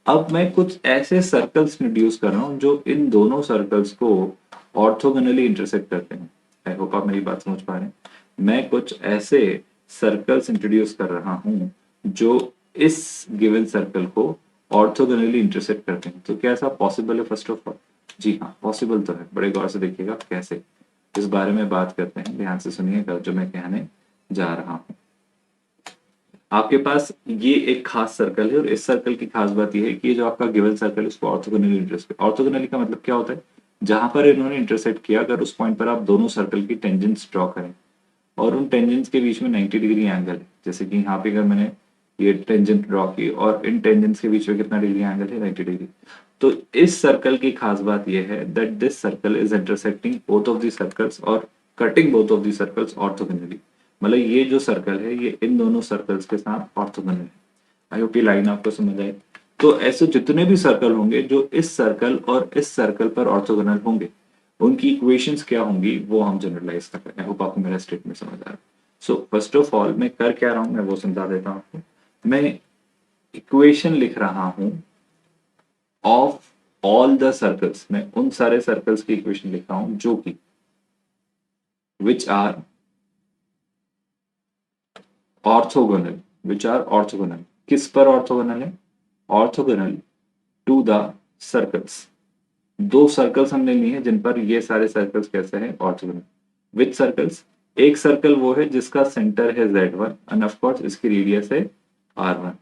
अब मैं कुछ ऐसे सर्कल्स इंट्रोड्यूस कर रहा हूं जो इन दोनों सर्कल्स को ऑर्थोगोनली इंटरसेक्ट करते हैं. आई होप आप मेरी बात समझ पा रहे हैं. मैं कुछ ऐसे सर्कल्स इंट्रोड्यूस कर रहा हूं जो इस गिवन सर्कल को ऑर्थोगोनली इंटरसेक्ट करते हैं. तो क्या ऐसा पॉसिबल है? फर्स्ट ऑफ ऑल जी हाँ, पॉसिबल तो है. बड़े गौर से देखिएगा कैसे, इस बारे में बात करते हैं. ध्यान से सुनिएगा जो मैं कहने जा रहा हूं. आपके पास ये एक खास सर्कल है और इस सर्कल की खास बात ये है कि ये जो आपका गिवन सर्कल है उसको ऑर्थोगोनली इंटरसेक्ट. ऑर्थोगोनली का मतलब क्या होता है? जहां पर इन्होंने इंटरसेक्ट किया अगर उस पॉइंट पर आप दोनों सर्कल की टेंजेंट्स ड्रॉ करें और उन टेंजेंट्स के बीच में 90 डिग्री एंगल है. जैसे कि यहाँ पे अगर मैंने ये टेंजेंट ड्रॉ की और इन टेंजेंट्स के बीच में कितना डिग्री एंगल है? 90 डिग्री. तो इस सर्कल की खास बात यह है that this circle is intersecting both of the circles और cutting both of the circles orthogonally. मतलब ये जो सर्कल है ये इन दोनों सर्कल्स के साथ ऑर्थोगोनल है. आई होप ये लाइन आपको समझ आए. तो ऐसे जितने भी सर्कल होंगे जो इस सर्कल और इस सर्कल पर ऑर्थोगोनल होंगे उनकी इक्वेशंस क्या होंगी वो हम जनरलाइज कर रहे हैं. आई होप आपको मेरा स्टेटमेंट समझ आ रहा है. सो फर्स्ट ऑफ ऑल मैं कर क्या रहा हूं मैं वो समझा देता हूं आपको. मैं इक्वेशन लिख रहा हूं ऑफ ऑल द सर्कल्स. मैं उन सारे सर्कल्स की इक्वेशन लिख रहा हूं जो कि which are orthogonal. Which are orthogonal. किस पर ऑर्थोगोनल है? Orthogonal to the circles. दो सर्कल्स हमने लिए हैं जिन पर ये सारे सर्कल्स कैसे हैं? ऑर्थोगोनल. विच सर्कल्स? एक सर्कल वो है जिसका सेंटर है z1 एंड ऑफ कोर्स इसकी रेडियस है r1.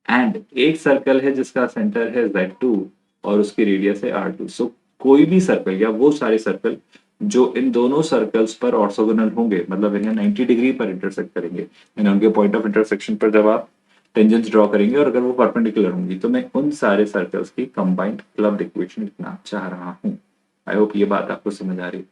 एंड एक सर्कल है जिसका सेंटर है z2 और उसकी रेडियस है r2. सो कोई भी सर्कल या वो सारे सर्कल जो इन दोनों सर्कल्स पर ऑर्थोगोनल होंगे मतलब इन्हें 90 डिग्री पर इंटरसेक्ट करेंगे यानी उनके पॉइंट ऑफ इंटरसेक्शन पर जब आप टेंजेंट्स ड्रॉ करेंगे और अगर वो परपेंडिकुलर होंगी तो मैं उन सारे सर्कल्स की कंबाइंड क्लब्ड इक्वेशन लिखना चाह रहा हूं. आई होप ये बात आपको समझ आ रही है.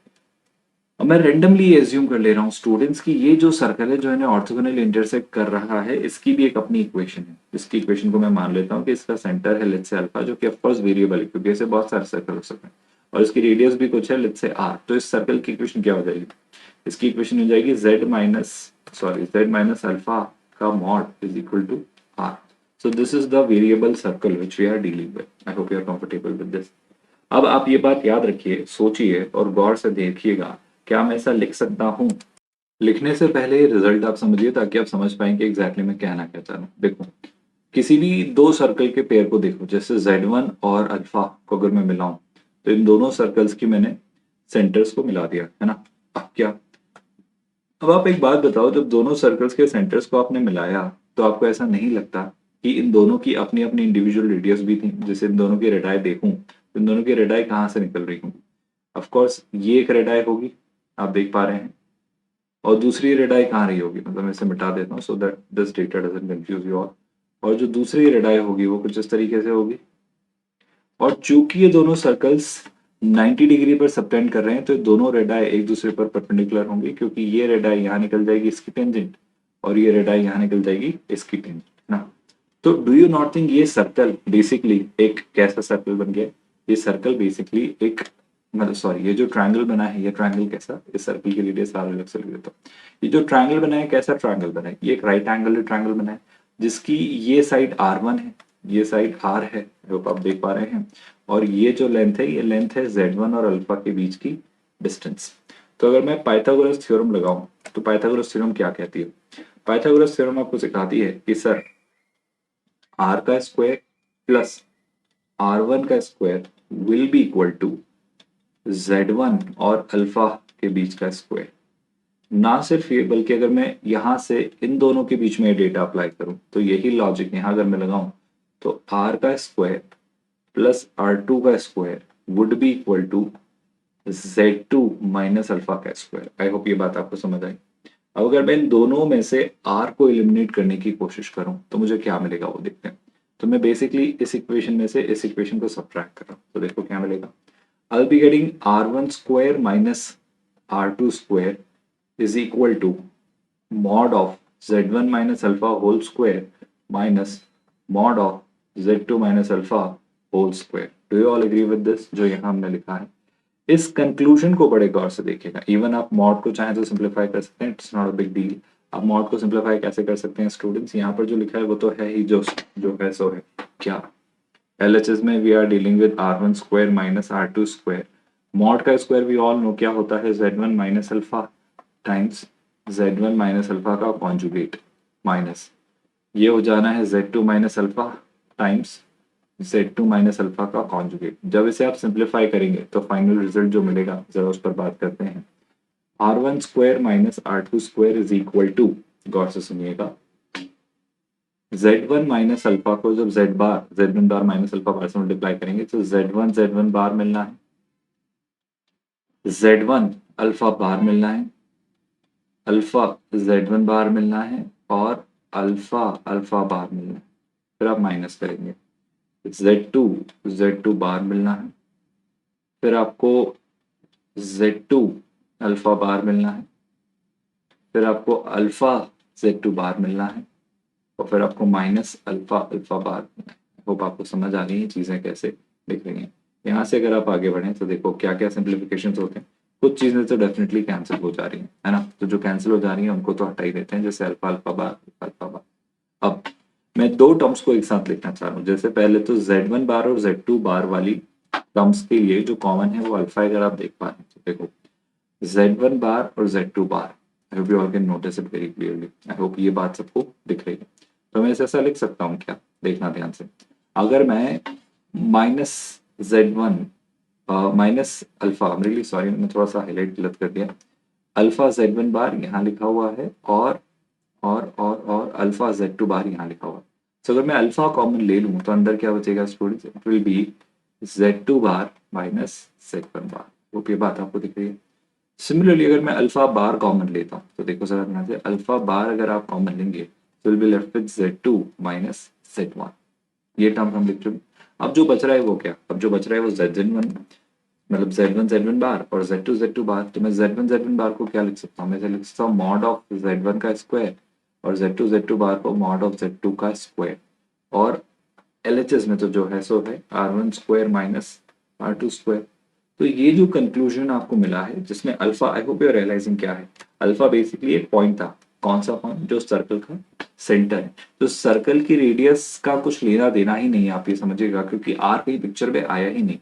अब मैं रेंडमली एज्यूम कर ले रहा हूँ स्टूडेंट्स की ये जो सर्कल है जो इन्हें ऑर्थोगोनल इंटरसेक्ट कर रहा है इसकी भी एक अपनी इक्वेशन है. इसकी इक्वेशन को मैं मान लेता हूँ कि इसका सेंटर है लेट्स से अल्फा जो कि ऑफ कोर्स वेरिएबल है क्योंकि ऐसे बहुत सारे सर्कल हो सकते हैं और इसकी रेडियस भी कुछ है लेट्स से r. तो इस सर्कल की इक्वेशन क्या हो जाएगी? इसकी इक्वेशन हो जाएगी z माइनस अल्फा का mod is equal to r. So this is the variable circle which we are dealing with. I hope you are comfortable with this. अब आप ये बात याद रखिए, सोचिए और गौर से देखिएगा क्या मैं ऐसा लिख सकता हूं? लिखने से पहले रिजल्ट आप समझिए ताकि आप समझ पाएंगे एग्जैक्टली मैं कहना क्या चाह रहा हूँ. देखो किसी भी दो सर्कल के पेयर को देखो जैसे z1 और अल्फा को अगर मैं मिलाऊं तो इन दोनों सर्कल्स की मैंने सेंटर्स को मिला दिया है ना. अब क्या? अब आप एक बात बताओ जब दोनों सर्कल्स के सेंटर्स को आपने मिलाया तो आपको ऐसा नहीं लगता कि इन दोनों की अपनी अपनी इंडिविजुअल रेडियस भी थी? जैसे इन दोनों की रेडाई देखूं तो इन दोनों की रेडाई कहाँ से निकल रही होंगी? ऑफ कोर्स ये एक रेडाई होगी आप देख पा रहे हैं और दूसरी रेडाई कहाँ रही होगी? मतलब मैं इसे मिटा देता हूँ so that this data doesn't confuse you all. और जो दूसरी रेडाई होगी वो कुछ इस तरीके से होगी. और चूंकि ये दोनों सर्कल्स 90 डिग्री पर सबटेंड कर रहे हैं तो दोनों रेडाई एक दूसरे पर परपेंडिकुलर होंगी क्योंकि ये रेडाई यहाँ निकल जाएगी इसकी टेंजेंट और ये रेडाई यहाँ निकल जाएगी इसकी टेंजेंट ना. तो डू यू नॉट थिंक ये सर्कल बेसिकली एक कैसा सर्कल बन गया? ये सर्कल बेसिकली एक मतलब सॉरी ये जो ट्रायंगल बना है ये ट्रायंगल कैसा? इस सर्कल की रेडियस अलग से लिख देता हूँ. ये जो ट्रायंगल बना है कैसा ट्रायंगल बना है? ये एक राइट एंगल ट्रायंगल बना है जिसकी ये साइड R1 है, ये साइड R है, होप आप देख पा रहे हैं, और ये जो लेंथ है, ये लेंथ है Z1 और अल्फा के बीच की डिस्टेंस। तो अगर मैं पाइथागोरस थ्योरम लगाऊं तो पाइथागोरस थ्योरम क्या कहती है? पाइथागोरस थ्योरम आपको सिखाती है कि सर R का स्क्वायर प्लस R1 का square will be equal to Z1 और अल्फा के बीच का स्क्वायर। ना सिर्फ ये, बल्कि अगर मैं यहां से इन दोनों के बीच में डेटा अप्लाई करूं तो यही लॉजिक यहां अगर मैं लगाऊं तो R का स्क्वायर प्लस R2 का square would be equal to Z2 minus alpha का स्क्वायर। आई होप ये बात आपको समझ आई। अब अगर मैं इन दोनों में से R को एलिमिनेट करने की कोशिश करूं तो मुझे क्या मिलेगा वो देखते हैं। तो मैं बेसिकली इस इक्वेशन में से इस इक्वेशन को सब्ट्रैक्ट कर रहा हूं, तो देखो क्या मिलेगा। I'll be getting R1 square minus R2 square is equal to mod of Z1 minus alpha whole square minus mod of Z2 minus alpha whole square. Do you all agree with this? जो यहाँ हमने लिखा है, इस कंक्लूजन को बड़े गौर से देखिएगा। इवन आप मॉड को चाहे तो सिंप्लीफाई कर सकते हैं, it's not a big deal. आप मॉड को सिंप्लीफाई कैसे कर सकते हैं स्टूडेंट्स? यहाँ पर जो लिखा है वो तो है ही, जो है सो है। क्या LHS में we are dealing with R1 square minus R2 square. Mod का स्क्वायर वी ऑल नो क्या होता है, Z1 minus alpha times Z1 minus alpha का कॉन्जुगेट माइनस ये हो जाना है Z2 minus alpha times Z2 minus alpha का कॉन्जुगेट। जब इसे आप सिंप्लीफाई करेंगे तो फाइनल रिजल्ट जो मिलेगा जरा उस पर बात करते हैं। R1 square minus R2 square is equal to, गौर से सुनिएगा, Z1 माइनस अल्फा को जब Z1 बार माइनस अल्फा बार से मल्टीप्लाई करेंगे तो Z1 बार मिलना है, Z1 अल्फा बार मिलना है, अल्फा Z1 बार मिलना है, और अल्फा अल्फा बार मिलना है। फिर आप माइनस करेंगे, Z2 बार मिलना है, फिर आपको Z2 अल्फा बार मिलना है, फिर आपको अल्फा Z2 बार मिलना है, और फिर आपको माइनस अल्फा अल्फा बार मिलना है। होप आपको समझ आ रही है चीजें कैसे दिख रही हैं। यहाँ से अगर आप आगे बढ़ें तो देखो क्या क्या सिंप्लीफिकेशन होते हैं। कुछ चीजें तो डेफिनेटली कैंसिल हो जा रही हैं, है ना? तो जो कैंसिल हो जा रही है उनको तो हटा ही देते हैं, जैसे अल्फा अल्फा बार अल्फा अल्फा बार। अब मैं दो टर्म्स को एक साथ लिखना चाह रहा हूँ। जैसे पहले तो Z1 बार और Z2 बार वाली टर्म्स के लिए जो कॉमन है वो अल्फा, अगर आप देख पा रहे हैं तो देखो Z1 बार और Z2 bar. I hope you all can notice it very clearly. I hope ये बात सबको दिख रही है। तो मैं इसे ऐसा लिख सकता हूँ क्या, देखना ध्यान से। अगर मैं minus Z1 minus alpha, really sorry मैंने थोड़ा सा हाईलाइट गलत कर दिया, अल्फा Z1 बार यहाँ लिखा हुआ है, और अल्फा Z2 बार यहाँ लिखा हुआ है। तो अगर मैं अल्फा कॉमन ले लूँ तो अंदर क्या बचेगा students? It will be Z2 bar minus Z1 बार। वो ये बात आपको दिख रही है। सिमिलरली अगर मैं अल्फा बार कॉमन लेता हूँ तो देखो जरा ध्यान से, अल्फा बार अगर आप कॉमन लेंगे तो will be left with Z2 minus Z1। ये टर्म हम लिख चुके। अब जो बच रहा है वो क्या? अब जो बच रहा है वो Z1, मतलब Z1 बार और Z2 बार। तो मैं Z1 बार को क्या लिख सकता हूँ? मैं इसे लिख सकता हूँ मॉड ऑफ Z1 का स्क्वायर, और Z2 बार को मॉड ऑफ Z2 का स्क्वायर, और LHS में तो जो है सो है R1 square minus R2 square. तो ये जो कंक्लूजन आपको मिला है जिसमें alpha, I hope you are realising क्या है। अल्फा बेसिकली एक पॉइंट था। कौन सा पॉइंट? जो सर्कल का सेंटर है। तो सर्कल की रेडियस का कुछ लेना देना ही नहीं है, आप ये समझिएगा, क्योंकि आर कहीं पिक्चर में आया ही नहीं।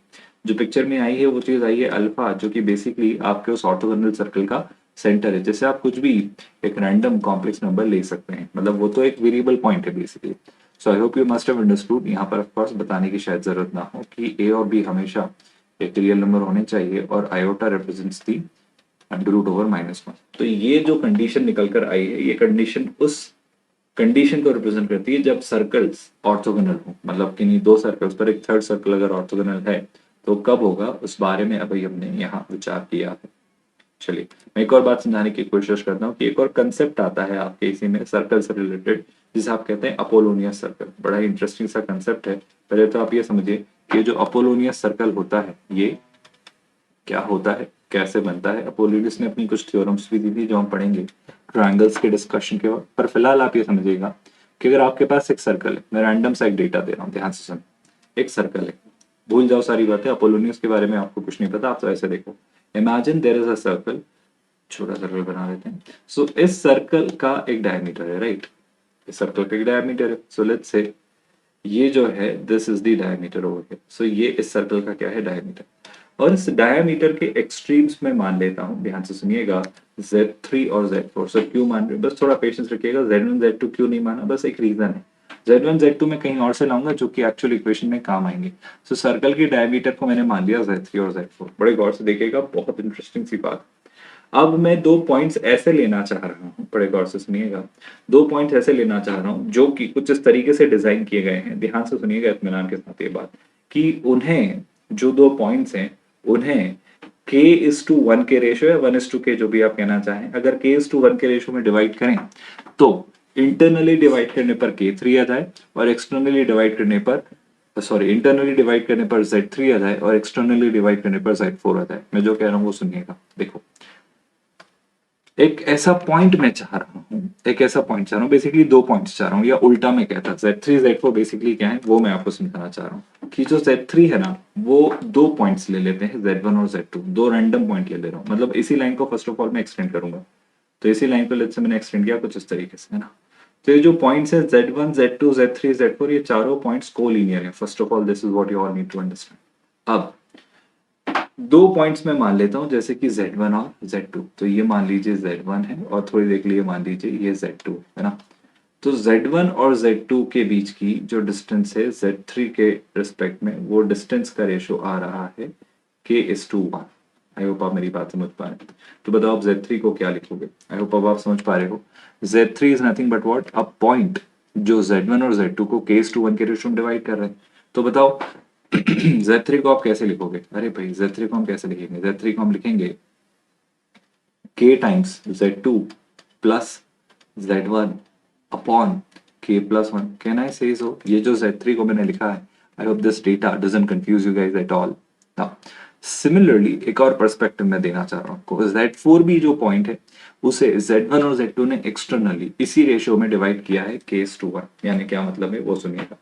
जो पिक्चर में आई है वो चीज आई है अल्फा, जो कि बेसिकली आपके उस ऑर्थोगोनल सर्कल का सेंटर है। जैसे आप कुछ भी एक रैंडम कॉम्प्लेक्स नंबर ले सकते हैं, मतलब वो तो एक वेरिएबल पॉइंट है basically. So I hope you must have understood. यहाँ पर ऑफकोर्स बताने की शायद जरूरत ना हो कि ए और बी हमेशा एक रियल नंबर होने चाहिए, और iota represents the under root over -1। तो ये जो कंडीशन निकल कर आई है, ये कंडीशन उस कंडीशन को रिप्रेजेंट करती है जब सर्कल्स ऑर्थोगोनल हो, मतलब किन्हीं दो सर्कल्स पर एक थर्ड सर्कल अगर ऑर्थोगोनल है तो कब होगा, उस बारे में अभी हमने यहाँ विचार किया है। चलिए मैं एक और बात समझाने की कोशिश करता हूँ कि एक और कंसेप्ट आता है आपके इसी में सर्कल से रिलेटेड, जिसे आप कहते हैं अपोलोनियस सर्कल। बड़ा ही इंटरेस्टिंग सा कंसेप्ट है। पहले तो आप ये समझिए कि जो अपोलोनियस सर्कल होता है ये क्या होता है, कैसे बनता है। अपोलोनियस ने अपनी कुछ थ्योरम्स भी दी थी जो हम पढ़ेंगे ट्रायंगल्स के डिस्कशन के बाद। पर फिलहाल आप ये समझिएगा कि अगर आपके पास एक सर्कल है, मैं रैंडम सा एक डेटा दे रहा हूँ, ध्यान से सुन। एक सर्कल है, भूल जाओ सारी बातें, अपोलोनियस के बारे में आपको कुछ नहीं पता, आप तो ऐसे देखो। Imagine there is a circle, छोटा सर्कल बना लेते हैं। सो इस सर्कल का एक डायमीटर है, राइट? इस सर्कल का डायमीटर है। सो लेट्स से ये जो है this is the diameter over here. So ये इस सर्कल का क्या है, डायमीटर। और इस डायमीटर के एक्सट्रीम्स में मान लेता हूं, ध्यान से सुनिएगा, Z3 और Z4। सो क्यों मान रहे हो, बस थोड़ा पेशेंस रखिएगा। Z1 Z2 क्यों नहीं माना, बस एक रीजन है। Z1 Z2 मैं कहीं और से लाऊंगा जो कि एक्चुअल इक्वेशन में काम आएंगे। सो सर्कल की डायमीटर को मैंने मान लिया Z3 और Z4। बड़े गौर से देखिएगा, बहुत इंटरेस्टिंग सी बात। अब मैं दो पॉइंट्स ऐसे लेना चाह रहा हूं, बड़े गौर से सुनिएगा। दो पॉइंट्स ऐसे लेना चाह रहा हूं जो कि कुछ इस तरीके से डिजाइन किए गए हैं, ध्यान से सुनिएगा इत्मीनान के साथ ये बात, कि उन्हें जो दो पॉइंट्स हैं उन्हें k:1 के रेशो या 1:k जो भी आप कहना चाहें, अगर k:1 के रेशो में डिवाइड करें तो इंटरनली डिवाइड करने पर k3 आ जाए और एक्सटर्नली डिवाइड करने पर, सॉरी, इंटरनली डिवाइड करने पर Z3 आ जाए और एक्सटर्नली डिवाइड करने पर Z4 आ जाए। मैं जो कह रहा हूं वो सुनिएगा। देखो, एक ऐसा पॉइंट मैं चाह रहा हूं, एक ऐसा पॉइंट चाह रहा हूं, बेसिकली दो पॉइंट्स चाह रहा हूं, या उल्टा मैं कहता Z3 Z4 बेसिकली क्या है वो मैं आपको समझाना चाह रहा हूं कि जो Z3 है ना, वो दो पॉइंट्स ले लेते हैं, Z1 और Z2, दो रैंडम पॉइंट ले ले रहा हूं। मतलब इसी लाइन को फर्स्ट ऑफ ऑल मैं एक्सटेंड करूंगा। तो इसी लाइन को लेट्स से मैंने एक्सटेंड किया कुछ इस तरीके से, है ना। तो ये जो पॉइंट्स है Z1 Z2 Z3 Z4, ये चारों पॉइंट्स कोलिनियर है। First of all this is what you all need to understand. अब दो पॉइंट्स में मान लेता हूं जैसे कि Z1 और Z2। तो ये मान लीजिए Z1 है और थोड़ी देर के लिए मान लीजिए ये Z2 है ना। तो Z1 और Z2 के बीच की जो डिस्टेंस है Z3 के रिस्पेक्ट में, वो डिस्टेंस का रेशो आ रहा है k:1। आई होप आप मेरी बात समझ पा रहे हैं। तो बताओ आप Z3 को क्या लिखोगे। आई होप अब आप समझ पा रहे हो। Z3 is nothing but what, a point जो Z1 और Z2 को k:1 के रेशो में डिवाइड कर रहे हैं। तो बताओ Z3 को आप कैसे लिखोगे। अरे भाई Z3 को हम कैसे लिखेंगे, Z3 को हम लिखेंगे k times Z2 plus Z1 upon k+1। Can I से सो। ये जो Z3 को मैंने लिखा है, I hope this data doesn't confuse you guys at all. Now similarly एक और पर्सपेक्टिव मैं देना चाह रहा हूं आपको। Z4 भी जो पॉइंट है उसे Z1 और Z2 ने एक्सटर्नली इसी रेशियो में डिवाइड किया है k:1। यानी क्या मतलब है वो सुनिएगा।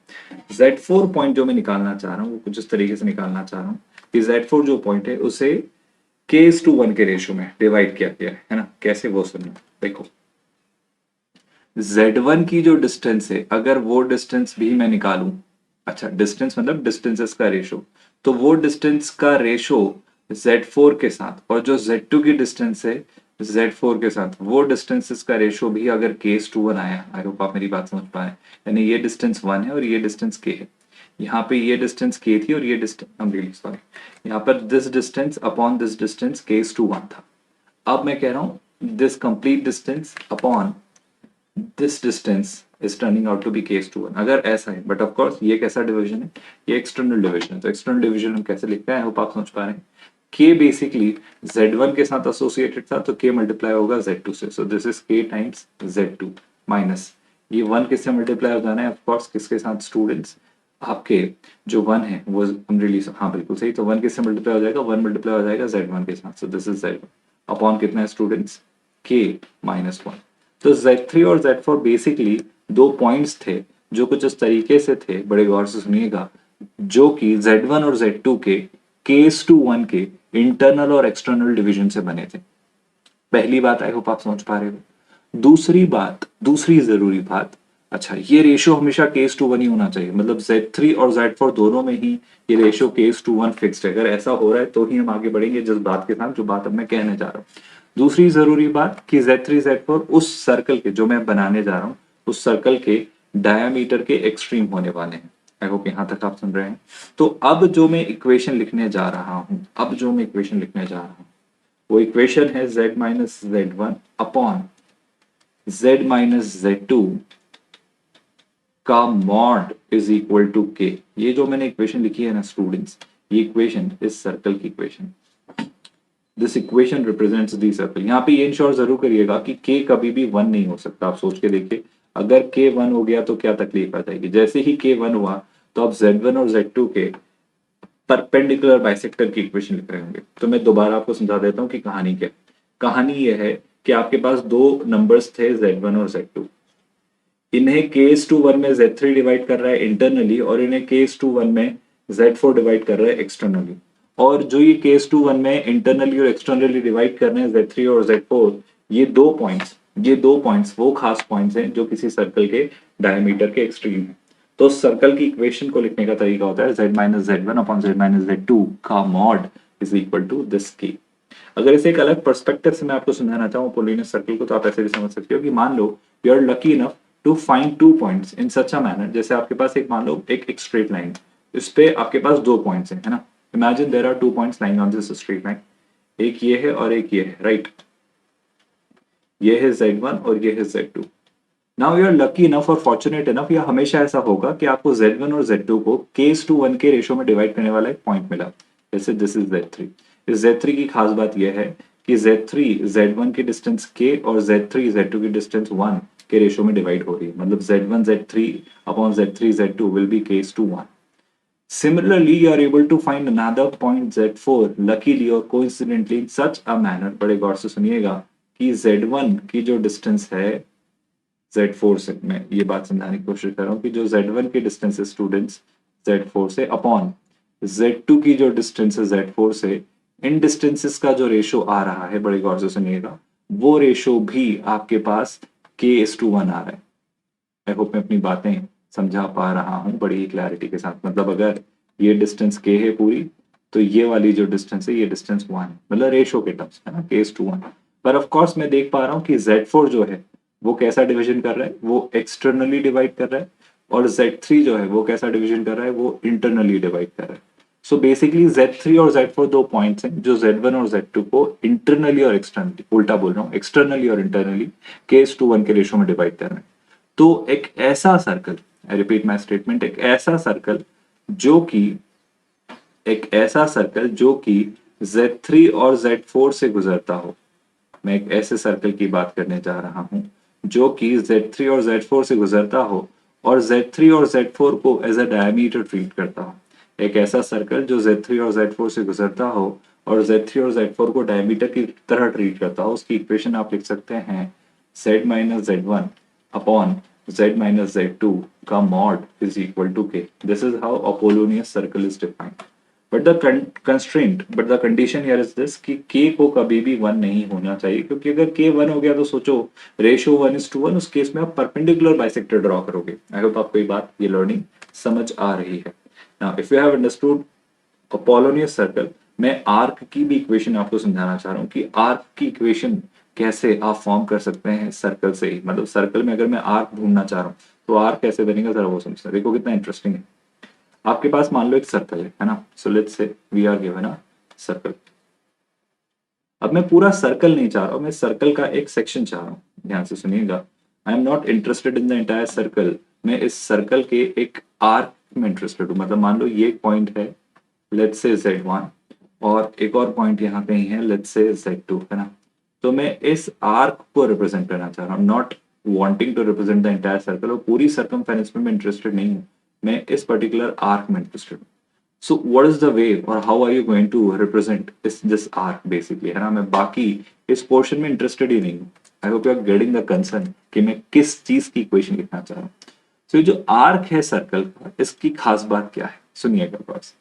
Z4 पॉइंट जो मैं निकालना चाह रहा हूं वो कुछ इस तरीके से निकालना चाह रहा हूं कि Z4 जो पॉइंट है उसे k:1 के रेशियो में डिवाइड किया गया है ना। कैसे वो सुनिए। देखो, Z1 की जो डिस्टेंस है, अगर वो डिस्टेंस भी मैं निकालूं, अच्छा डिस्टेंस मतलब डिस्टेंसेस का रेशो, तो वो डिस्टेंस का रेशो Z4 के साथ और जो Z2 की डिस्टेंस है Z4 के साथ, वो डिस्टेंसेस का रेशो भी अगर k:1 आया, आई होप आप मेरी बात समझ पाए। यानी ये डिस्टेंस 1 है और ये डिस्टेंस k है। यहाँ पे ये डिस्टेंस k थी और ये distance, I am really sorry, यहाँ पर this distance upon this distance k:1 था। अब मैं कह रहा हूं this complete distance upon this distance is turning out to be k:1, अगर ऐसा है। बट ऑफ कोर्स ये कैसा डिवीजन है, ये एक्सटर्नल डिवीजन है। तो एक्सटर्नल डिवीजन हम कैसे लिखते हैं, होप आप समझ पा रहे हैं। k बेसिकली Z1 के साथ एसोसिएटेड था तो k मल्टीप्लाई होगा Z2 से। सो this is k times Z2 minus ये 1 किससे मल्टीप्लाई हो जाना है, ऑफ कोर्स किसके साथ स्टूडेंट्स, आपके जो 1 है वो रिलीज, हाँ बिल्कुल सही। तो 1 किससे मल्टीप्लाई हो जाएगा, 1 मल्टीप्लाई हो जाएगा Z1 के साथ। सो दिस इज Z1 अपॉन कितना है स्टूडेंट्स, k-1। तो Z3 और Z4 बेसिकली दो पॉइंट्स थे जो कुछ इस तरीके से थे, बड़े गौर से सुनिएगा, जो कि Z1 और Z2 के k:1 के इंटरनल और एक्सटर्नल डिवीजन से बने थे। पहली बात आई होप आप समझ पा रहे हो। दूसरी बात, दूसरी जरूरी बात, अच्छा ये रेशियो हमेशा k:1 ही होना चाहिए। मतलब Z3 और Z4 दोनों में ही ये रेशियो k:1 फिक्स्ड है। अगर ऐसा हो रहा है तो ही हम आगे बढ़ेंगे जिस बात के साथ, जो बात अब मैं कहने जा रहा हूं। दूसरी जरूरी बात कि Z3 Z4 उस सर्कल के, जो मैं बनाने जा रहा हूं, उस सर्कल के डायमीटर के एक्सट्रीम होने वाले हैं। आई होप यहां तक आप सुन रहे हैं। तो अब जो मैं इक्वेशन लिखने जा रहा हूं, अब जो मैं इक्वेशन लिखने जा रहा हूं वो इक्वेशन है Z-Z1 अपॉन Z-Z2 का mod is equal to k। ये जो मैंने इक्वेशन लिखी है ना स्टूडेंट्स, ये इक्वेशन इस सर्कल की equation, this equation represents the circle. यहाँ पे ये इंश्योर जरूर करिएगा कि k कभी भी 1 नहीं हो सकता। आप सोच के देखिए, अगर k 1 हो गया तो क्या तकलीफ आ जाएगी। जैसे ही k 1 हुआ तो आप Z1 और Z2 के परपेंडिकुलर बाइसेक्टर की इक्वेशन लिख रहे होंगे। तो मैं दोबारा आपको समझा देता हूं कि कहानी क्या है। कहानी यह है कि आपके पास दो नंबर्स थे Z1 और Z2, इन्हें k:1 में Z3 डिवाइड कर रहा है इंटरनली और इन्हें k:1 में Z4 डिवाइड कर रहा है एक्सटर्नली। और जो ये k:1 में इंटरनली और एक्सटर्नली डिवाइड कर रहे हैं Z3 और Z4, ये दो पॉइंट्स ये 2 पॉइंट्स वो खास पॉइंट्स हैं जो किसी सर्कल के डायमीटर के एक्सट्रीम है। तो सर्कल की इक्वेशन को लिखने का तरीका होता है z minus Z one upon z minus z two का mod is equal to this की। अगर इसे एक अलग पर्सपेक्टिव से मैं आपको समझाना चाहूँ पोलिनियस सर्कल को, तो आप ऐसे भी समझ सकते हो कि मान लो you are lucky enough to find 2 points in such a manner, जैसे आपके पास एक मान लो एक स्ट्रेट लाइन, इस पे आपके पास 2 पॉइंट्स हैं, है ना। Imagine there are 2 points lying on this straight line, एक ये है और एक ये है, राइट। ये है z1 और ये है z2। Now you are lucky enough और फॉर्चुनेट इनफ, या हमेशा ऐसा होगा कि आपको z1 और z2 को k:1 के रेशो में डिवाइड करने वाला एक पॉइंट मिला, जैसे दिस इज z3। इस z3 की खास बात यह है कि z3 z1 की डिस्टेंस k और z3 z2 की डिस्टेंस 1 के रेशो में डिवाइड हो रही है, मतलब z1 z3 upon z3 z2 will be k:1। Similarly, you are able to find another point Z4 luckily or coincidentally in such a manner, बड़े गौर से सुनिएगा, कि Z1 की जो डिस्टेंस है Z4 से, मैं ये बात समझाने की कोशिश कर रहा हूँ कि जो Z1 की डिस्टेंस है स्टूडेंट्स Z4 से अपॉन Z2 की जो डिस्टेंस है Z4 से, इन डिस्टेंसेस का जो रेशो आ रहा है, बड़े गौर से सुनिएगा, वो रेशो भी आपके पास k:1 आ रहा है। आई होप मैं अपनी बातें समझा पा रहा हूँ बड़ी ही क्लैरिटी के साथ। मतलब अगर ये डिस्टेंस k है पूरी, तो ये वाली जो डिस्टेंस है ये डिस्टेंस 1, मतलब रेशो के टर्म्स है ना, k:1। पर ऑफ कोर्स मैं देख पा रहा हूँ कि Z4 जो है वो कैसा डिवीजन कर रहा है, वो एक्सटर्नली डिवाइड कर रहा है, और Z3 जो है वो कैसा डिवीजन कर रहा है, वो इंटरनली डिवाइड कर रहा है। सो बेसिकली Z3 और Z4 दो पॉइंट्स हैं जो Z1 और Z2 को इंटरनली और एक्सटर्नली, उल्टा बोल रहा हूँ, एक्सटर्नली और इंटरनली k:1 के रेशो में डिवाइड कर रहे हैं। तो एक ऐसा circle, I repeat my statement, जो कि एक ऐसा सर्कल जो कि Z3 और Z4 से गुजरता हो, मैं एक ऐसे सर्कल की बात करने जा रहा हूं जो कि Z3 और Z4 से गुजरता हो और Z3 और Z4 को एज अ डायमीटर ट्रीट करता हो। एक ऐसा सर्कल जो Z3 और Z4 से गुजरता हो और Z3 और Z4 को डायमीटर की तरह ट्रीट करता हो, उसकी इक्वेशन आप लिख सकते हैं z minus Z one upon z minus z2 का mod is equal to k। This is how Apollonius circle is defined. But the condition here is this कि k को कभी भी 1 नहीं होना चाहिए, क्योंकि अगर k 1 हो गया तो सोचो रेशियो 1:1, उस केस में आप परपेंडिकुलर बाइसेक्टर ड्रॉ करोगे। आई होप आपको ये बात, ये लर्निंग समझ आ रही है। Now if you have understood Apollonius circle, मैं आर्क की भी इक्वेशन आपको समझाना चाह रहा हूँ कि आर्क की इक्वेशन कैसे आप फॉर्म कर सकते हैं सर्कल से ही। मतलब सर्कल में अगर मैं आर्क ढूंढना चाह रहा हूँ तो आर्क कैसे बनेगा, जरा वो समझते हैं। देखो कितना इंटरेस्टिंग है। आपके पास मान लो एक सर्कल है ना, so let's say we are given a circle. अब मैं पूरा सर्कल नहीं चाह रहा हूं, मैं सर्कल का एक सेक्शन चाह रहा हूं। ध्यान से सुनिएगा, I am not interested in the entire circle, मैं इस सर्कल के एक आर्क में इंटरेस्टेड हूं। मतलब मान लो ये एक पॉइंट है, लेट्स से Z1, और एक और पॉइंट यहाँ कहीं है, लेट्स से Z2, है ना। तो मैं इस आर्क को रिप्रेजेंट करना चाह रहा हूँ, not wanting to represent the entire circle, और पूरी सर्कमफेरेंस में मैं इंटरेस्टेड नहीं हूँ, मैं इस पर्टिकुलर आर्क में इंटरेस्टेड हूँ। So what is the way और how are you going to represent this arc basically, है ना। मैं बाकी इस पोर्शन में इंटरेस्टेड ही नहीं हूँ। I hope you are getting the concern कि मैं किस चीज की इक्वेशन लिखना चाह रहा हूँ। सो ये जो आर्क है सर्कल का, इसकी खास बात क्या है, सुनिएगा बस।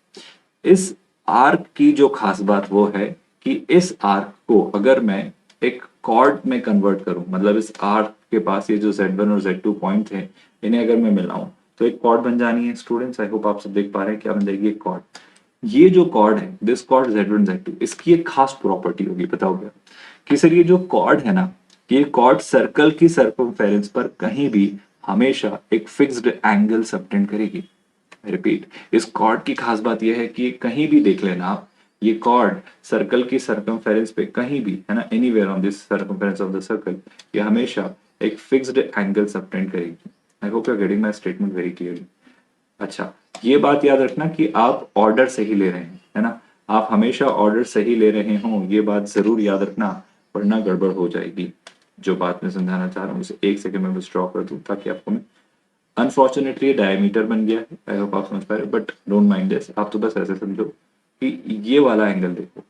इस आर्क की जो खास बात वो है कि इस आर्क को अगर मैं एक कॉर्ड में कन्वर्ट करूं, मतलब इस आर्क के पास ये जो Z1 और Z2 पॉइंट है, इन्हें अगर मैं मिलाऊं तो एक कॉर्ड बन जानी है स्टूडेंट्स। आई होप आप सब देख पा रहे हैं क्या बन जाएगी एक कॉर्ड। ये जो कॉर्ड है, दिस कॉर्ड Z1 Z2, इसकी एक खास प्रॉपर्टी होगी, बताओ क्या, कि सर ये जो कॉर्ड है ना, ये कॉर्ड सर्कल की सर्कमफेरेंस पर कहीं भी हमेशा एक फिक्स्ड एंगल सबटेंड करेगी। रिपीट, इस कॉर्ड की खास बात यह है कि कहीं भी देख लेना आप, ये कॉर्ड सर्कल की सर्कमफेरेंस पे कहीं भी, है ना, anywhere on this circumference of the circle, ये हमेशा एक फिक्स्ड एंगल सबटेंड करेगी। I hope you are getting my statement very clearly. अच्छा, ये बात याद रखना कि आप ऑर्डर सही ले रहे हैं, है ना। आप हमेशा ऑर्डर सही ले रहे हो, ये बात जरूर याद रखना, वरना गड़बड़ हो जाएगी। जो बात मैं समझाना चाह रहा हूँ उसे एक सेकंड में विथड्रॉ कर दूं ताकि आपको मैं, अनफॉर्चुनेटली डायमीटर बन गया है, आई होप आप समझ पा रहे, बट डोंट माइंड दिस। आप तो बस ऐसे समझो कि ये वाला एंगल देखो,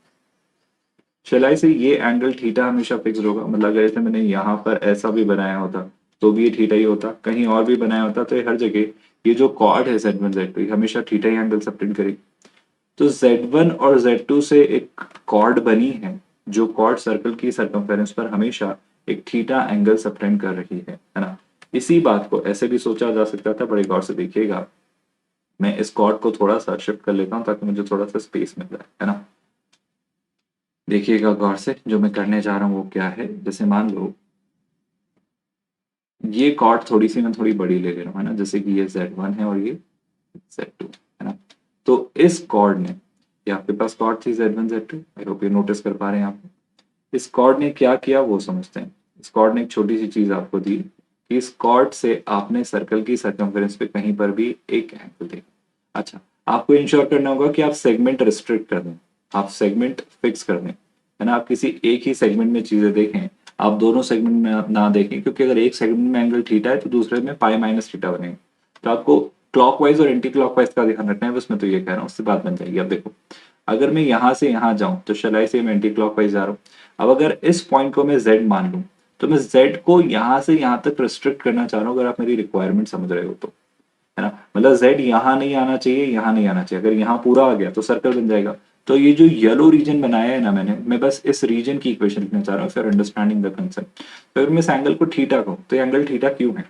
चलाई से ये एंगल थीटा हमेशा फिक्स होगा। मतलब अगर जैसे मैंने यहाँ पर ऐसा भी बनाया होता तो भी ये थीटा ही होता, कहीं और भी बनाया होता तो ये हर जगह, ये जो कॉर्ड है Z1 Z2 हमेशा थीटा ही एंगल सबटेंड करेगी। तो Z1 और Z2 से एक कॉर्ड बनी है, जो कॉर्ड सर्कल की सर्कमफेरेंस पर हमेशा एक थीटा एंगल सबटेंड कर रही है ना। इसी बात को ऐसे भी सोचा जा सकता था, बड़े गौर से देखिएगा। मैं इस कॉर्ड को थोड़ा सा शिफ्ट कर लेता हूं ताकि मुझे थोड़ा सा स्पेस मिल जाए, है ना। देखिएगा गौर से, जो मैं करने जा रहा हूँ वो क्या है। जैसे मान लो ये कॉर्ड थोड़ी सी मैं थोड़ी बड़ी ले रहा हूँ, है ना, जैसे कि ये Z1 है और ये Z2, है ना। तो इस कॉर्ड ने, ये आपके पास कॉर्ड थी Z1 Z2, आई होप ये नोटिस कर पा रहे हैं आप। इस कॉर्ड ने क्या किया वो समझते हैं। इस कॉर्ड ने एक छोटी सी चीज आपको दी कि इस कॉर्ड से आपने सर्कल की सरकमफेरेंस पे कहीं पर भी एक एंगल देखा। अच्छा, आपको इंश्योर करना होगा कि आप सेगमेंट रिस्ट्रिक्ट कर दें, आप सेगमेंट फिक्स कर दें, है ना। आप किसी एक ही सेगमेंट में चीजें देखें, आप दोनों सेगमेंट में आप ना देखें, क्योंकि अगर एक सेगमेंट में एंगल थीटा है तो दूसरे में पाई माइनस थीटा बनेगा। तो आपको क्लॉकवाइज और एंटी क्लॉकवाइज का ध्यान रखना है, बस मैं तो ये कह रहा हूँ, उससे बात बन जाएगी। अब देखो, अगर मैं यहां से यहां जाऊं तो शलाई से मैं एंटी क्लॉकवाइज जा रहा हूँ। अब अगर इस पॉइंट को मैं Z मान लूं तो मैं Z को यहां से यहां तक रिस्ट्रिक्ट करना चाह रहा हूं, अगर आप मेरी रिक्वायरमेंट समझ रहे हो तो, है ना। मतलब Z यहाँ नहीं आना चाहिए, यहाँ नहीं आना चाहिए। अगर यहाँ पूरा आ गया तो सर्कल बन जाएगा। तो ये जो येलो रीजन बनाया है ना मैंने, मैं बस इस रीजन की इक्वेशन लिखना चाह रहा हूँ फॉर अंडरस्टैंडिंग द कंसेप्ट। तो अगर मैं इस एंगल को थीटा कहूँ तो ये एंगल थीटा क्यों है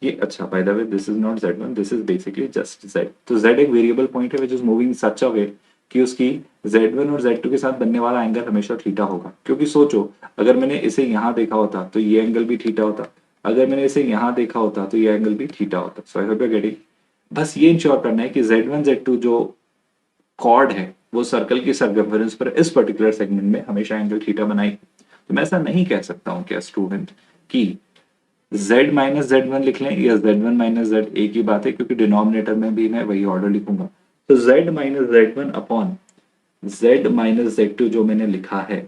ये। अच्छा, by the way this is not Z1, this is basically just Z। तो Z एक वेरिएबल पॉइंट है विच इज मूविंग सच अ वे कि उसकी Z1 और Z2 के साथ बनने वाला एंगल हमेशा थीटा होगा। क्योंकि सोचो, अगर मैंने इसे यहाँ देखा होता तो ये एंगल भी थीटा होता, अगर मैंने इसे यहाँ देखा होता तो ये एंगल भी थीटा होता। सो आई होप यू गेटिंग। बस ये इंश्योर करना है कि Z1 Z2 जो कॉर्ड है वो सर्कल की सरकमफेरेंस पर इस पर्टिकुलर सेगमेंट में हमेशा एंगल थीटा बनाए। तो मैं ऐसा नहीं कह सकता हूँ क्या स्टूडेंट कि Z माइनस Z1 लिख लें या Z1 माइनस Z, एक ही बात है, क्योंकि डिनोमिनेटर में भी मैं वही ऑर्डर लिखूंगा। तो Z minus Z1 upon Z minus Z2 जो मैंने लिखा है,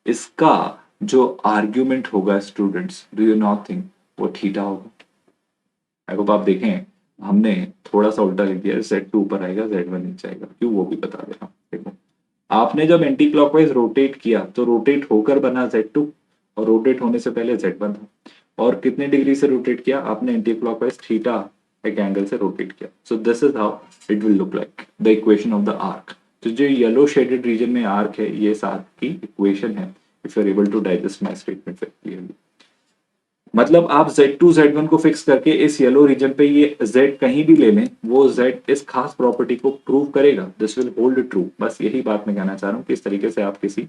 इसका जो आर्ग्यूमेंट होगा students, do you not think वो थीटा होगा। आई होप आप देखें, हमने थोड़ा सा उल्टा लिख दिया, Z2 ऊपर आएगा Z1 नीचे आएगा, क्यों वो भी बता दे रहा हूं। देखो, आपने जब एंटी क्लॉकवाइज रोटेट किया तो रोटेट होकर बना Z2, और रोटेट होने से पहले Z1 था। और कितने डिग्री से रोटेट किया आपने, एंटी क्लॉकवाइज थीटा एक एंगल से रोटेट किया। So this is how it will look like the equation of the arc. तो जो येलो शेडेड रीजन में आर्क है, ये इस आर्क की इक्वेशन है, if you are able to digest my statement very clearly. मतलब आप Z2 Z1 को फिक्स करके इस येलो रीजन पे ये Z कहीं भी ले लें, वो Z इस खास प्रॉपर्टी को प्रूव करेगा, दिस विल होल्ड ट्रू। बस यही बात मैं कहना चाह रहा हूँ कि इस तरीके से आप किसी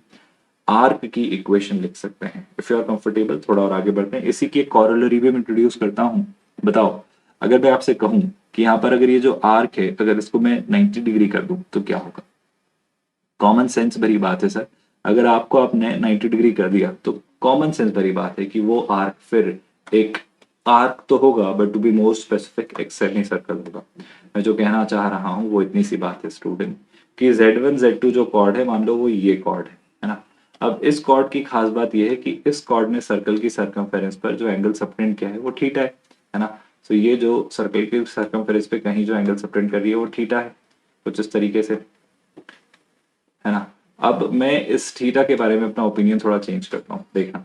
आर्क की इक्वेशन लिख सकते हैं। इफ यू आर कंफर्टेबल, थोड़ा और आगे बढ़ते हैं। इसी की एक कॉरोलरी भी मैं इंट्रोड्यूस करता हूँ। बताओ, अगर मैं आपसे कहूं कि यहाँ पर अगर ये जो आर्क है, अगर इसको मैं 90 डिग्री कर दूं तो क्या होगा। कॉमन सेंस भरी बात है सर, अगर आपको आपने 90 डिग्री कर दिया तो कॉमन सेंस भरी बात है कि वो आर्क फिर एक आर्क तो होगा, but to be more specific एक सेमी सर्कल होगा। मैं जो कहना चाह रहा हूँ वो इतनी सी बात है स्टूडेंट, कि Z1 Z2 जो कॉर्ड है, मान लो वो ये कॉर्ड है ना। अब इस कॉर्ड की खास बात यह है कि इस कॉर्ड ने सर्कल की सरकमफेरेंस पर जो एंगल सबटेंड किया है वो थीटा है ना। तो ये जो सर्कल की सरकमफेरेंस पे कहीं जो एंगल सबटेंड कर रही है वो थीटा है, कुछ इस तरीके से, है ना। अब मैं इस थीटा के बारे में अपना ओपिनियन थोड़ा चेंज करता हूँ। देखना,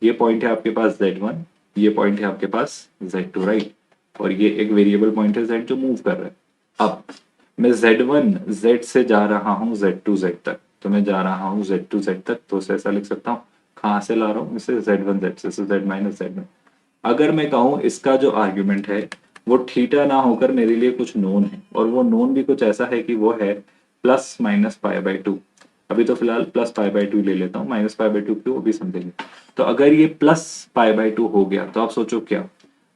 ये पॉइंट है आपके पास Z1, ये पॉइंट है आपके पास Z2, राइट। और ये एक वेरिएबल पॉइंट है Z जो मूव कर रहा है। अब मैं Z1 Z से जा रहा हूँ Z2 Z तक, तो मैं जा रहा हूँ Z2 Z तक, तो उसे ऐसा लिख सकता हूँ, कहाँ से ला रहा हूँ इसे, Z1 Z से, Z माइनस Z1। अगर मैं कहूँ इसका जो आर्ग्यूमेंट है वो थीटा ना होकर मेरे लिए कुछ नोन है, और वो नोन भी कुछ ऐसा है कि वो है plus minus pi by two. अभी तो फिलहाल प्लस पाई बाई टू ले लेता हूँ, माइनस पाई बाई टू क्यों वो भी समझेंगे। तो अगर ये प्लस पाई बाई टू हो गया तो आप सोचो क्या,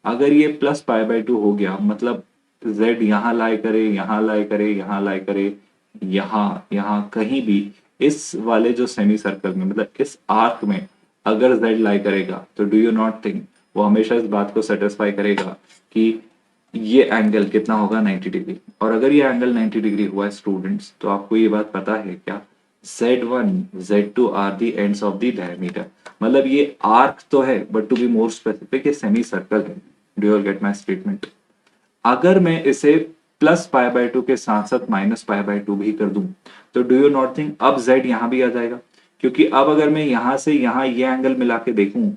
अगर ये प्लस पाई बाई टू हो गया मतलब z यहाँ लाई करे, यहाँ लाई करे, यहाँ लाई करे, यहाँ यहाँ कहीं भी इस वाले जो सेमी सर्कल में, मतलब इस आर्क में अगर z लाई करेगा, तो डू यू नॉट थिंक वो हमेशा इस बात को सेटिस्फाई करेगा कि ये एंगल कितना होगा, 90 डिग्री। और अगर ये एंगल 90 डिग्री हुआ है स्टूडेंट्स, तो आपको ये बात पता है क्या, Z1 Z2 are the ends of the diameter. मतलब ये आर्क तो है, but to be more specific ये सेमी सर्कल है। Do you get my statement. अगर मैं इसे प्लस पाई बाय टू के साथ साथ माइनस पाई बाय टू भी कर दूं, तो डू यू नॉट थिंक अब z यहां भी आ जाएगा। क्योंकि अब अगर मैं यहां से यहां ये एंगल मिला के देखूं,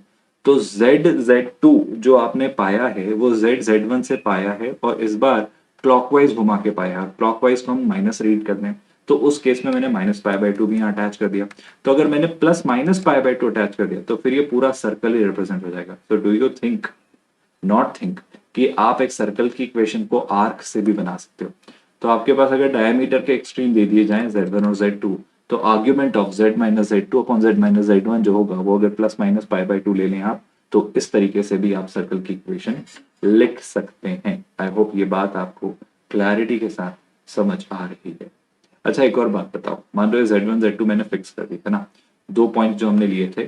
तो z z2 जो आपने पाया है वो z z1 से पाया है, और इस बार क्लॉकवाइज घुमा के पाया है। क्लॉकवाइज को हम माइनस रीड कर दें, तो उस केस में मैंने माइनस पाई बाई टू भी यहाँ अटैच कर दिया। तो अगर मैंने plus minus pi by two attach कर दिया तो फिर ये पूरा सर्कल ही रिप्रेजेंट हो जाएगा। तो do you think, not think, कि आप एक सर्कल की इक्वेशन को आर्क से भी बना सकते हो? तो आपके पास अगर डायमीटर के एक्सट्रीम दे दिए जाएं z1 और z2, तो argument of z minus z2 upon z minus z1 जो होगा वो अगर plus minus pi by two ले लें आप, तो इस तरीके से भी आप सर्कल की इक्वेशन लिख सकते हैं। आई होप ये बात आपको क्लैरिटी के साथ समझ आ रही है। अच्छा, एक और बात बताओ, मान लो z1 z2 मैंने फिक्स कर दी है ना, दो पॉइंट जो हमने लिए थे,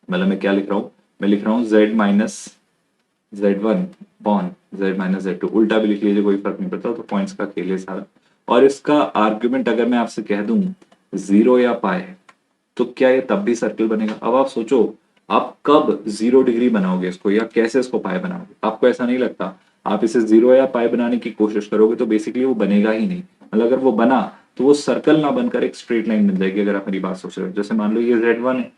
मतलब मैं क्या लिख रहा हूँ, मैं लिख रहा हूँ z minus z1 upon z minus z2, उल्टा भी लिख लीजिए कोई फर्क नहीं पड़ता, तो पॉइंट्स का खेल है सारा। और इसका आर्ग्यूमेंट अगर मैं आपसे कह दूं 0 या पाई, तो क्या ये तब भी सर्कल बनेगा? अब आप सोचो, आप कब 0 डिग्री बनाओगे इसको, या कैसे इसको पाई बनाओगे? आपको ऐसा नहीं लगता आप इसे 0 या पाई बनाने की कोशिश करोगे तो बेसिकली वो बनेगा ही नहीं। मतलब अगर वो बना तो वो सर्कल ना बनकर एक स्ट्रेट लाइन बन जाएगी। अगर आप मेरी बात सोच रहे हो, जैसे मान लो ये z1 है,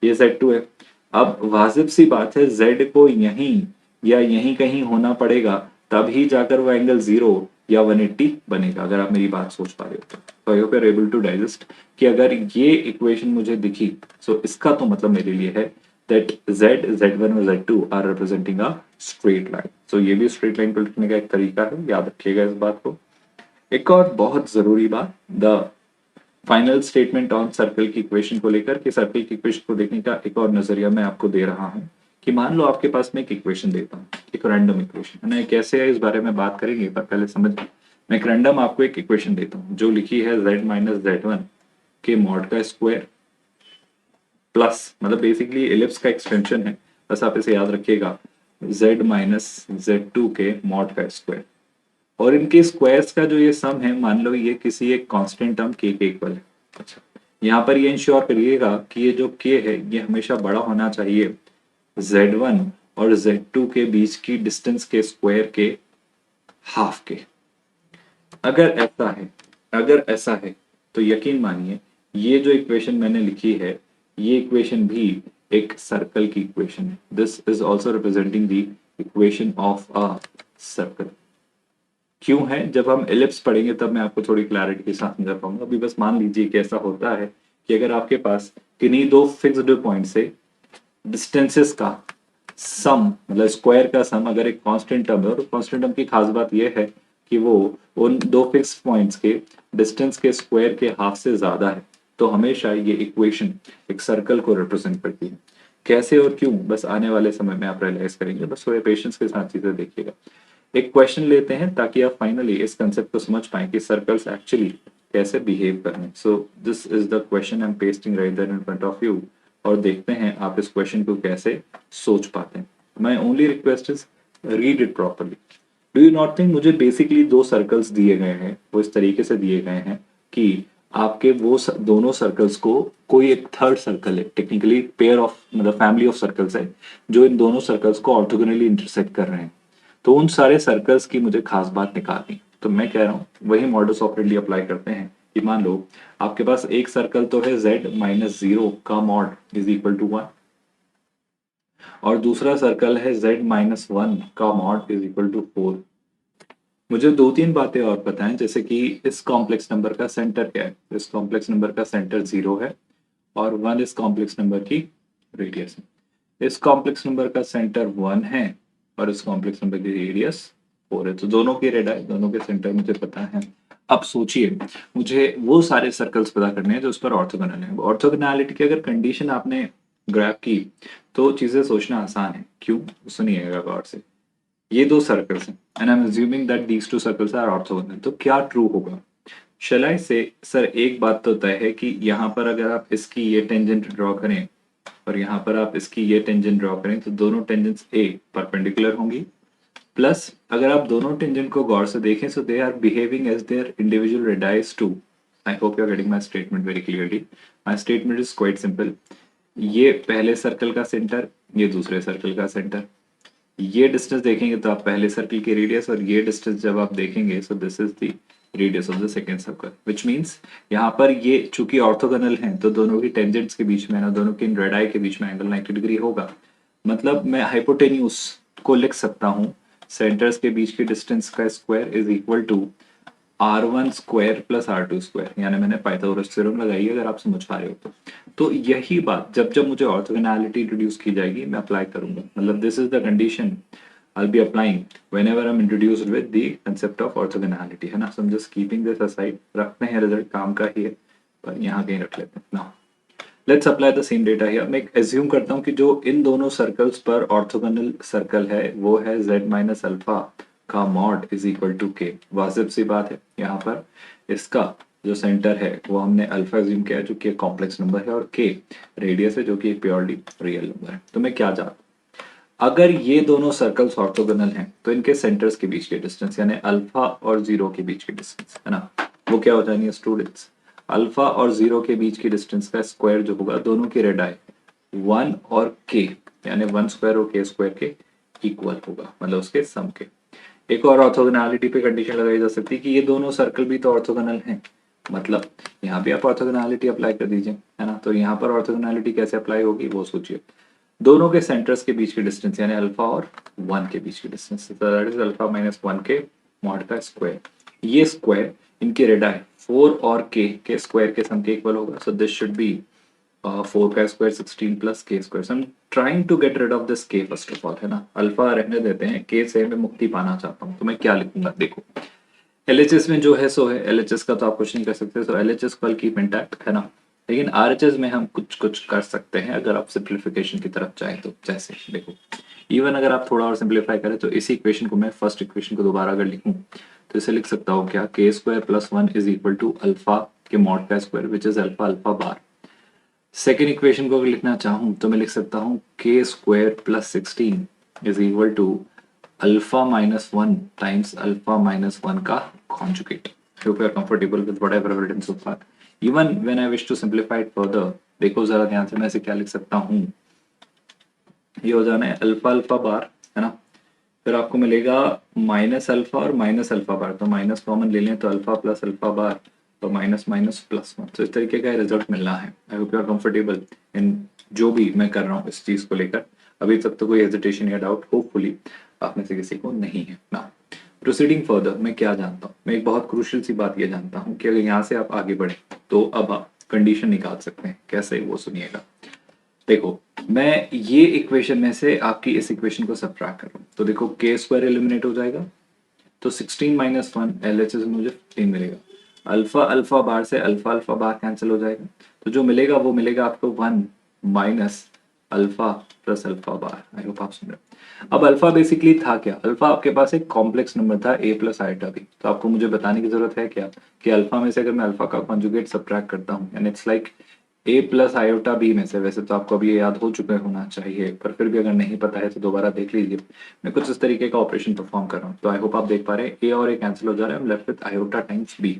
ये z2 है, अब वाजिब सी बात है z को यहीं या यहीं कहीं होना पड़ेगा, तभी जाकर वो एंगल 0 या 180 बनेगा। अगर आप मेरी बात सोच पा रहे हो तो I hope you are able to digest कि अगर ये इक्वेशन मुझे दिखी, सो इसका तो मतलब मेरे लिए है दैट z1 और z2 are representing a straight line. So ये भी स्ट्रेट लाइन को लिखने का एक तरीका है, याद रखिएगा इस बात को। एक और बहुत जरूरी बात, the final statement on circle की इक्वेशन को लेकर, कि सर्कल की इक्वेशन को देखने का एक और नजरिया मैं आपको दे रहा हूं, कि मान लो आपके पास मैं एक इक्वेशन देता हूं, एक रैंडम इक्वेशन है ना, कैसे है इस बारे में बात करेंगे, पर पहले समझ, मैं एक रैंडम आपको एक इक्वेशन देता हूं जो लिखी है z माइनस z1 के मॉड का स्क्वायर प्लस, मतलब बेसिकली एलिप्स का एक्सटेंशन है, बस आप इसे याद रखिएगा, z माइनस z2 के मॉड का स्क्वायर। और इनके स्क्वायर्स का जो ये सम है, मान लो ये किसी एक कांस्टेंट टर्म k के इक्वल है। अच्छा, यहाँ पर ये इंश्योर करिएगा कि ये जो k है ये हमेशा बड़ा होना चाहिए z1 और z2 के बीच की डिस्टेंस के स्क्वायर के हाफ के। अगर ऐसा है, अगर ऐसा है तो यकीन मानिए ये जो इक्वेशन मैंने लिखी है, ये इक्वेशन भी एक सर्कल की इक्वेशन है। This is also representing the equation of a circle. क्यों है, जब हम एलिप्स पढ़ेंगे तब मैं आपको थोड़ी क्लैरिटी के साथ समझा पाऊंगा। अभी बस मान लीजिए कि ऐसा होता है कि अगर आपके पास किन्हीं दो फिक्स्ड पॉइंट से डिस्टेंसेस का सम, मतलब स्क्वायर का सम अगर एक कांस्टेंट टर्म है, और कांस्टेंट टर्म की खास बात यह है कि वो उन दो फिक्स पॉइंट्स के डिस्टेंस के स्क्वायर के हाफ से ज्यादा है, तो हमेशा ये इक्वेशन एक सर्कल को रिप्रेजेंट करती है। कैसे और क्यों, बस आने वाले समय में आप रियलाइज करेंगे, बस थोड़े पेशेंस के साथ चीजें देखिएगा। एक क्वेश्चन लेते हैं ताकि आप फाइनली इस कंसेप्ट को समझ पाए कि सर्कल्स एक्चुअली कैसे बिहेव कर रहे हैं। So this is the question I am pasting right there in front of you, और देखते हैं आप इस क्वेश्चन को कैसे सोच पाते हैं। My only request is read it properly. Do you not think, मुझे बेसिकली दो सर्कल्स दिए गए हैं, वो इस तरीके से दिए गए हैं कि आपके वो दोनों सर्कल्स को कोई एक थर्ड सर्कल है, टेक्निकली पेयर ऑफ, मतलब फैमिली ऑफ सर्कल्स है जो इन दोनों सर्कल्स को ऑर्थोगोनली इंटरसेक्ट कर रहे हैं। तो उन सारे सर्कल्स की मुझे खास बात निकालनी, तो मैं कह रहा हूँ वही मॉडल्स ऑपरेंडली अप्लाई करते हैं कि मान लो आपके पास एक सर्कल तो है z माइनस 0 का मॉड इज इक्वल टू 1, और दूसरा सर्कल है z माइनस 1 का मॉड इज इक्वल टू 4। मुझे दो तीन बातें और पता है, जैसे कि इस कॉम्प्लेक्स नंबर का सेंटर क्या है, इस कॉम्प्लेक्स नंबर का सेंटर 0 है, और 1 इस कॉम्प्लेक्स नंबर की रेडियस है। इस कॉम्प्लेक्स नंबर का सेंटर 1 है और इस कॉम्प्लेक्स नंबर की रेडियस 4 है। तो दोनों की रेडियस, दोनों के सेंटर मुझे पता है। अब सोचिए, मुझे वो सारे सर्कल्स पता करने हैं जो उस पर ऑर्थोगोनल है। ऑर्थोगोनैलिटी की अगर कंडीशन आपने ग्रैब की तो चीजें सोचना आसान है। क्यों, सुनिएगा गौर से। ये दो सर्कल्स हैं and I am assuming that these two circles are orthogonal, तो क्या ट्रू होगा? शैल आई से, सर एक बात तो तय है कि यहाँ पर अगर आप इसकी ये टेंजेंट ड्रॉ करें और यहाँ पर आप इसकी ये टेंजेंट ड्रॉ करें तो दोनों टेंजेंट्स ए परपेंडिकुलर होंगी, प्लस अगर आप दोनों टेंजेंट को गौर से देखें so they are behaving as their individual radius too. I hope you are getting my statement very clearly. My statement is quite simple. ये पहले सर्कल का सेंटर, ये दूसरे सर्कल का सेंटर, ये डिस्टेंस देखेंगे तो आप पहले सर्कल की रेडियस, और ये डिस्टेंस जब आप देखेंगे सो this is the radius of the second circle, which means यहाँ पर ये चूंकि ऑर्थोगोनल हैं तो दोनों की टेंजेंट्स के बीच में ना, दोनों की रेडाई के बीच में एंगल 90 डिग्री होगा। मतलब मैं हाइपोटेन्यूज को लिख सकता हूँ सेंटर्स के बीच की डिस्टेंस का square is equal to R1 square plus R2 square, यानी मैंने पाइथागोरस थ्योरम लगाई है, अगर आप समझ पा रहे हो तो यही बात जब जब मुझे ऑर्थोगोनैलिटी इंट्रोड्यूस की जाएगी मैं अप्लाई करूंगा, मतलब this is the condition I'll be applying whenever I'm introduced with the concept of orthogonality, है ना. So I'm just keeping this aside, रखते हैं रिजल्ट काम का ही है पर यहाँ कहीं रख लेते हैं ना. Let's apply the same data here. मैं एज्यूम करता हूँ कि जो इन दोनों सर्कल्स पर ऑर्थोगोनल सर्कल है वो है z माइनस अल्फा का मॉड इज इक्वल टू के. वाजिब सी बात है, यहाँ पर इसका जो सेंटर है वो हमने अल्फा एज्यूम किया है जो कि एक कॉम्प्लेक्स नंबर है, और के रेडियस है जो कि एक प्योरली रियल नंबर है. तो मैं क्या जानता, अगर ये दोनों सर्कल्स ऑर्थोगोनल हैं तो इनके सेंटर्स के बीच के डिस्टेंस यानी अल्फा और जीरो के बीच के डिस्टेंस है ना, वो क्या हो जाएंगे स्टूडेंट्स, अल्फा और जीरो के बीच की डिस्टेंस का स्क्वायर जो होगा दोनों की रेडाई 1 और के यानी 1 स्क्वायर और के स्क्वायर के इक्वल होगा, मतलब उसके सम के. एक और ऑर्थोगोनैलिटी पे कंडीशन लगाई जा सकती है कि ये दोनों सर्कल भी तो ऑर्थोगोनल हैं, मतलब यहाँ भी आप ऑर्थोगोनैलिटी अप्लाई कर दीजिए है ना. तो यहाँ पर ऑर्थोगोनैलिटी कैसे अप्लाई होगी वो सोचिए. दोनों के सेंटर्स के बीच की डिस्टेंस यानी अल्फा और 1 के बीच की distance, that is alpha minus 1 के मॉड का स्क्वायर. ये स्क्वायर इनके रेडाई 4 और के स्क्वायर के सम के इक्वल होगा. सो दिस शुड बी 4 का square 16 plus K square. So I am trying to get rid of this K first of all, है ना. अल्फा रहने देते हैं, के से मैं मुक्ति पाना चाहता हूँ, तो मैं क्या लिखूंगा देखो. एलएचएस में जो है सो है, एलएचएस का तो आप कुछ नहीं कर सकते, सो एलएचएस को कीप इंटैक्ट है ना. लेकिन आरएचएस में हम कुछ कुछ कर सकते हैं अगर आप सिंप्लीफिकेशन की तरफ चाहें तो. जैसे देखो, इवन अगर आप थोड़ा और सिंप्लीफाई करें तो इसी इक्वेशन को मैं फर्स्ट इक्वेशन को दोबारा अगर लिखूं तो इसे लिख सकता हूँ क्या, K square plus 1 is equal to alpha के मॉड का square which is alpha alpha bar. Second equation को अगर लिखना चाहूँ तो मैं लिख सकता हूँ K square plus 16 is equal to alpha minus 1 times alpha minus 1 का conjugate. Hope you are comfortable with what I've written so far. Even when I wish to simplify it further, देखो जरा ध्यान से मैं इसे क्या लिख सकता हूँ, ये हो जाना है अल्फा अल्फा बार है ना. फिर आपको मिलेगा माइनस अल्फा और माइनस अल्फा बार, तो माइनस कॉमन ले लें तो अल्फा प्लस अल्फा बार तो माइनस माइनस प्लस 1. तो इस तरीके का रिजल्ट मिलना है. I hope you are comfortable in जो भी मैं कर रहा हूँ इस चीज को लेकर. अभी तक तो कोई हेजिटेशन या डाउट होपफुली आप में से किसी को नहीं है ना. प्रोसीडिंग फर्दर, मैं क्या जानता हूँ, मैं एक बहुत क्रूशियल सी बात ये जानता हूँ कि अगर यहाँ से आप आगे बढ़े तो अब आप कंडीशन निकाल सकते हैं. कैसे वो सुनिएगा. देखो, मैं ये इक्वेशन में से आपकी इस इक्वेशन को सबट्रैक्ट कर रहा हूँ तो देखो के स्क्वायर एलिमिनेट हो जाएगा तो 16 माइनस 1 एलएचएस में मुझे 15 मिलेगा. अल्फा अल्फा बार से अल्फा अल्फा बार कैंसिल हो जाएगा तो जो मिलेगा वो मिलेगा आपको 1 minus alpha plus alpha bar. I hope आप सुन रहे हो. अब अल्फा बेसिकली था क्या, अल्फा आपके पास एक कॉम्प्लेक्स नंबर था a प्लस आइटा भी. तो आपको मुझे बताने की जरूरत है क्या कि अल्फा में से अगर मैं अल्फा का कॉन्जुगेट सबट्रैक्ट करता हूँ and it's like a plus iota B में से, वैसे तो आपको अभी ये याद हो चुका होना चाहिए पर फिर भी अगर नहीं पता है तो दोबारा देख लीजिए. मैं कुछ इस तरीके का ऑपरेशन परफॉर्म कर रहा हूँ तो आई होप आप देख पा रहे हैं ए और ए कैंसिल हो जा रहा है, left with iota times B.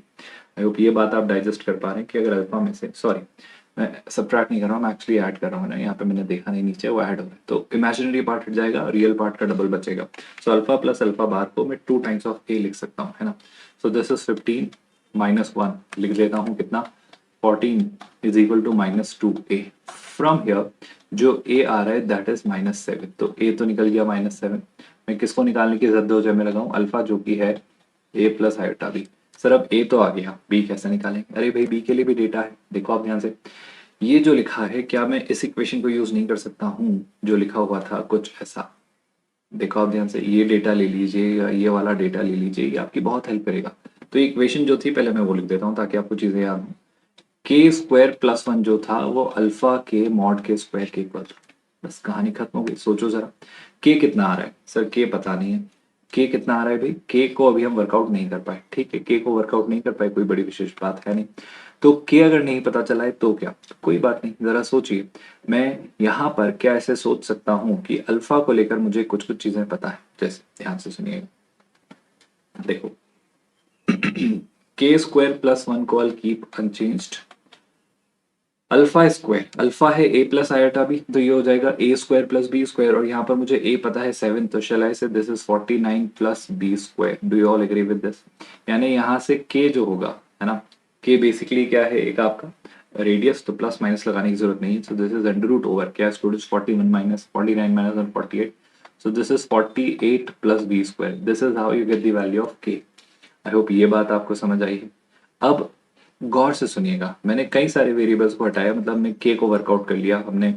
I hope ये बात आप डाइजेस्ट कर पा रहे हैं कि अगर अल्फा में से, सॉरी मैं सबट्रैक्ट नहीं कर रहा हूँ, मैं एक्चुअली ऐड कर रहा हूँ ना. यहाँ पे मैंने देखा नहीं नीचे वो ऐड हो रहा है तो इमेजिनरी पार्ट हट जाएगा, रियल पार्ट का डबल बचेगा. So alpha plus alpha bar को मैं 2 टाइम्स ऑफ ए लिख सकता हूँ है ना. सो दिस इज 15 माइनस 1 लिख देता हूँ कितना 14 is equal to minus 2a. From here जो a आ रहा है दैट इज माइनस 7, तो a तो निकल गया माइनस 7. मैं किसको निकालने की जद्दोजहद में लगाऊं, अल्फा जो कि है a plus iota B. Sir अब a तो आ गया, b कैसे निकालेंगे, अरे भाई b के लिए भी डेटा है. देखो आप ध्यान से, ये जो लिखा है क्या मैं इस इक्वेशन को यूज नहीं कर सकता हूँ जो लिखा हुआ था कुछ ऐसा. देखो आप ध्यान से, ये डेटा ले लीजिए या ये वाला डेटा ले लीजिए, ये आपकी बहुत हेल्प करेगा. तो इक्वेशन जो थी पहले मैं वो लिख देता हूँ ताकि आपको चीजें याद हो. के स्क्वायर प्लस 1 जो था वो अल्फा के मॉड के स्क्वायर के इक्वल. बस कहानी खत्म हो गई. सोचो जरा के कितना आ रहा है, सर के पता नहीं है. के कितना आ रहा है भाई, के को अभी हम वर्कआउट नहीं कर पाए. ठीक है, के को वर्कआउट नहीं कर पाए कोई बड़ी विशेष बात है नहीं. तो के अगर नहीं पता चला है तो क्या, कोई बात नहीं. जरा सोचिए, मैं यहाँ पर क्या ऐसे सोच सकता हूँ कि अल्फा को लेकर मुझे कुछ कुछ चीजें पता है. जैसे ध्यान से सुनिएगा, देखो के स्क्वायर प्लस 1 को I keep unchanged. Alpha square, alpha है a प्लस आयोटा बी तो ये हो जाएगा a square plus B square, और यहाँ पर मुझे a पता है 7 तो shall I say this is 49 plus B square. Do you all agree with this. यानी यहाँ से k जो होगा है ना, k बेसिकली क्या है, एक आपका रेडियस, तो प्लस माइनस लगाने की जरूरत नहीं है. So this is under root over क्या students 41 minus 49 minus 48. So this is 48 plus B square. This is how you get the value of k. I hope ये बात आपको समझ आई है। अब गौर से सुनिएगा, मैंने कई सारे वेरिएबल्स को हटाया, मतलब मैं के को वर्कआउट कर लिया, हमने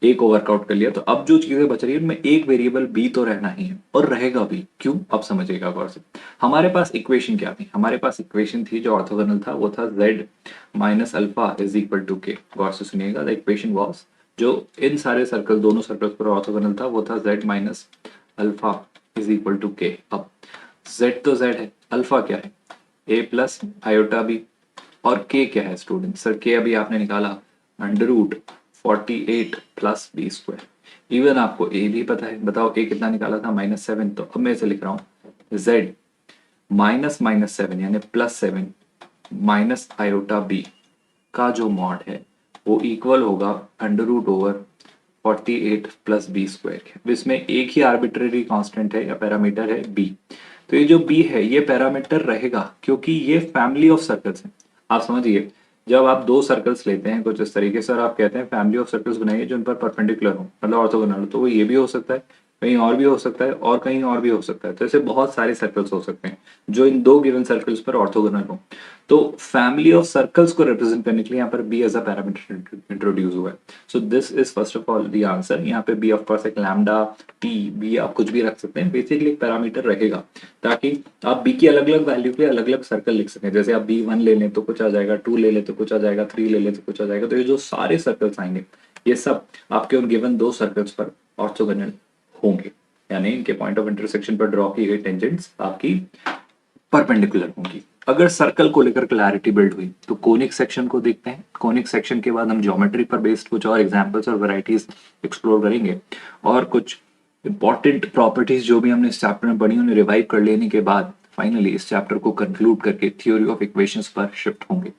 ए को वर्कआउट कर लिया, तो अब जो चीजें बच रही है उनमें एक वेरिएबल बी तो रहना ही है और रहेगा भी। क्यों? अब समझिएगा गौर से। हमारे पास इक्वेशन क्या थी? हमारे पास इक्वेशन थी जो ऑर्थोगोनल था, वो था z minus alpha is equal to K. गौर से सुनिएगा, द इक्वेशन वाज, जो इन सारे सर्कल, दोनों सर्कल्स पर ऑर्थोगोनल था, वो था z minus alpha is equal to K. अब z तो z है, अल्फा क्या है? a प्लस आयोटा बी, और k क्या है स्टूडेंट? सर k अभी आपने निकाला under root 48 plus B square. Even आपको a भी पता है, बताओ a कितना निकाला था? -7। तो अब मैं इसे लिख रहा हूँ z माइनस माइनस 7 यानी +7 माइनस आयोटा बी का जो मॉड है वो इक्वल होगा under root over 48 plus B square के। इसमें एक ही आर्बिट्रेरी कांस्टेंट है या पैरामीटर है b। तो ये जो b है ये पैरामीटर रहेगा क्योंकि ये फैमिली ऑफ सर्कल्स है। आप समझिए, जब आप दो सर्कल्स लेते हैं कुछ इस तरीके से और आप कहते हैं फैमिली ऑफ सर्कल्स बनाइए जिन पर परपेंडिकुलर हो, मतलब ऑर्थोगोनल हो, तो वो ये भी हो सकता है, कहीं और भी हो सकता है, और कहीं और भी हो सकता है। तो ऐसे बहुत सारे सर्कल्स हो सकते हैं जो इन दो गिवन सर्कल्स पर ऑर्थोगोनल हो। तो फैमिली ऑफ सर्कल्स को रिप्रेजेंट करने के लिए यहाँ पर B as a parameter introduce हुआ है। So this is first of all the answer. यहाँ पे बी ऑफ कोर्स एक लैम्डा टी बी आप कुछ भी रख सकते हैं, बेसिकली एक पैरामीटर रहेगा ताकि आप बी की अलग अलग वैल्यू के अलग अलग सर्कल लिख सकें। जैसे आप B1 ले लें तो कुछ आ जाएगा, 2 ले लें तो कुछ आ जाएगा, 3 ले लें तो कुछ आ जाएगा। तो ये जो सारे सर्कल्स आएंगे ये सब आपके उन गिवन दो सर्कल्स पर ऑर्थोगोनल होंगे, यानी इनके पॉइंट ऑफ इंटरसेक्शन पर ड्रॉ की गई टेंजेंट्स आपकी परपेंडिकुलर होंगी। अगर सर्कल को लेकर क्लैरिटी बिल्ड हुई तो कोनिक सेक्शन को देखते हैं। कोनिक सेक्शन के बाद हम ज्योमेट्री पर बेस्ड कुछ और एग्जांपल्स और वैरायटीज एक्सप्लोर करेंगे, और कुछ इंपॉर्टेंट प्रॉपर्टीज जो भी हमने इस चैप्टर में पढ़ी उन्हें रिवाइव कर लेने के बाद फाइनली इस चैप्टर को कंक्लूड करके थ्योरी ऑफ इक्वेशंस पर शिफ्ट होंगे।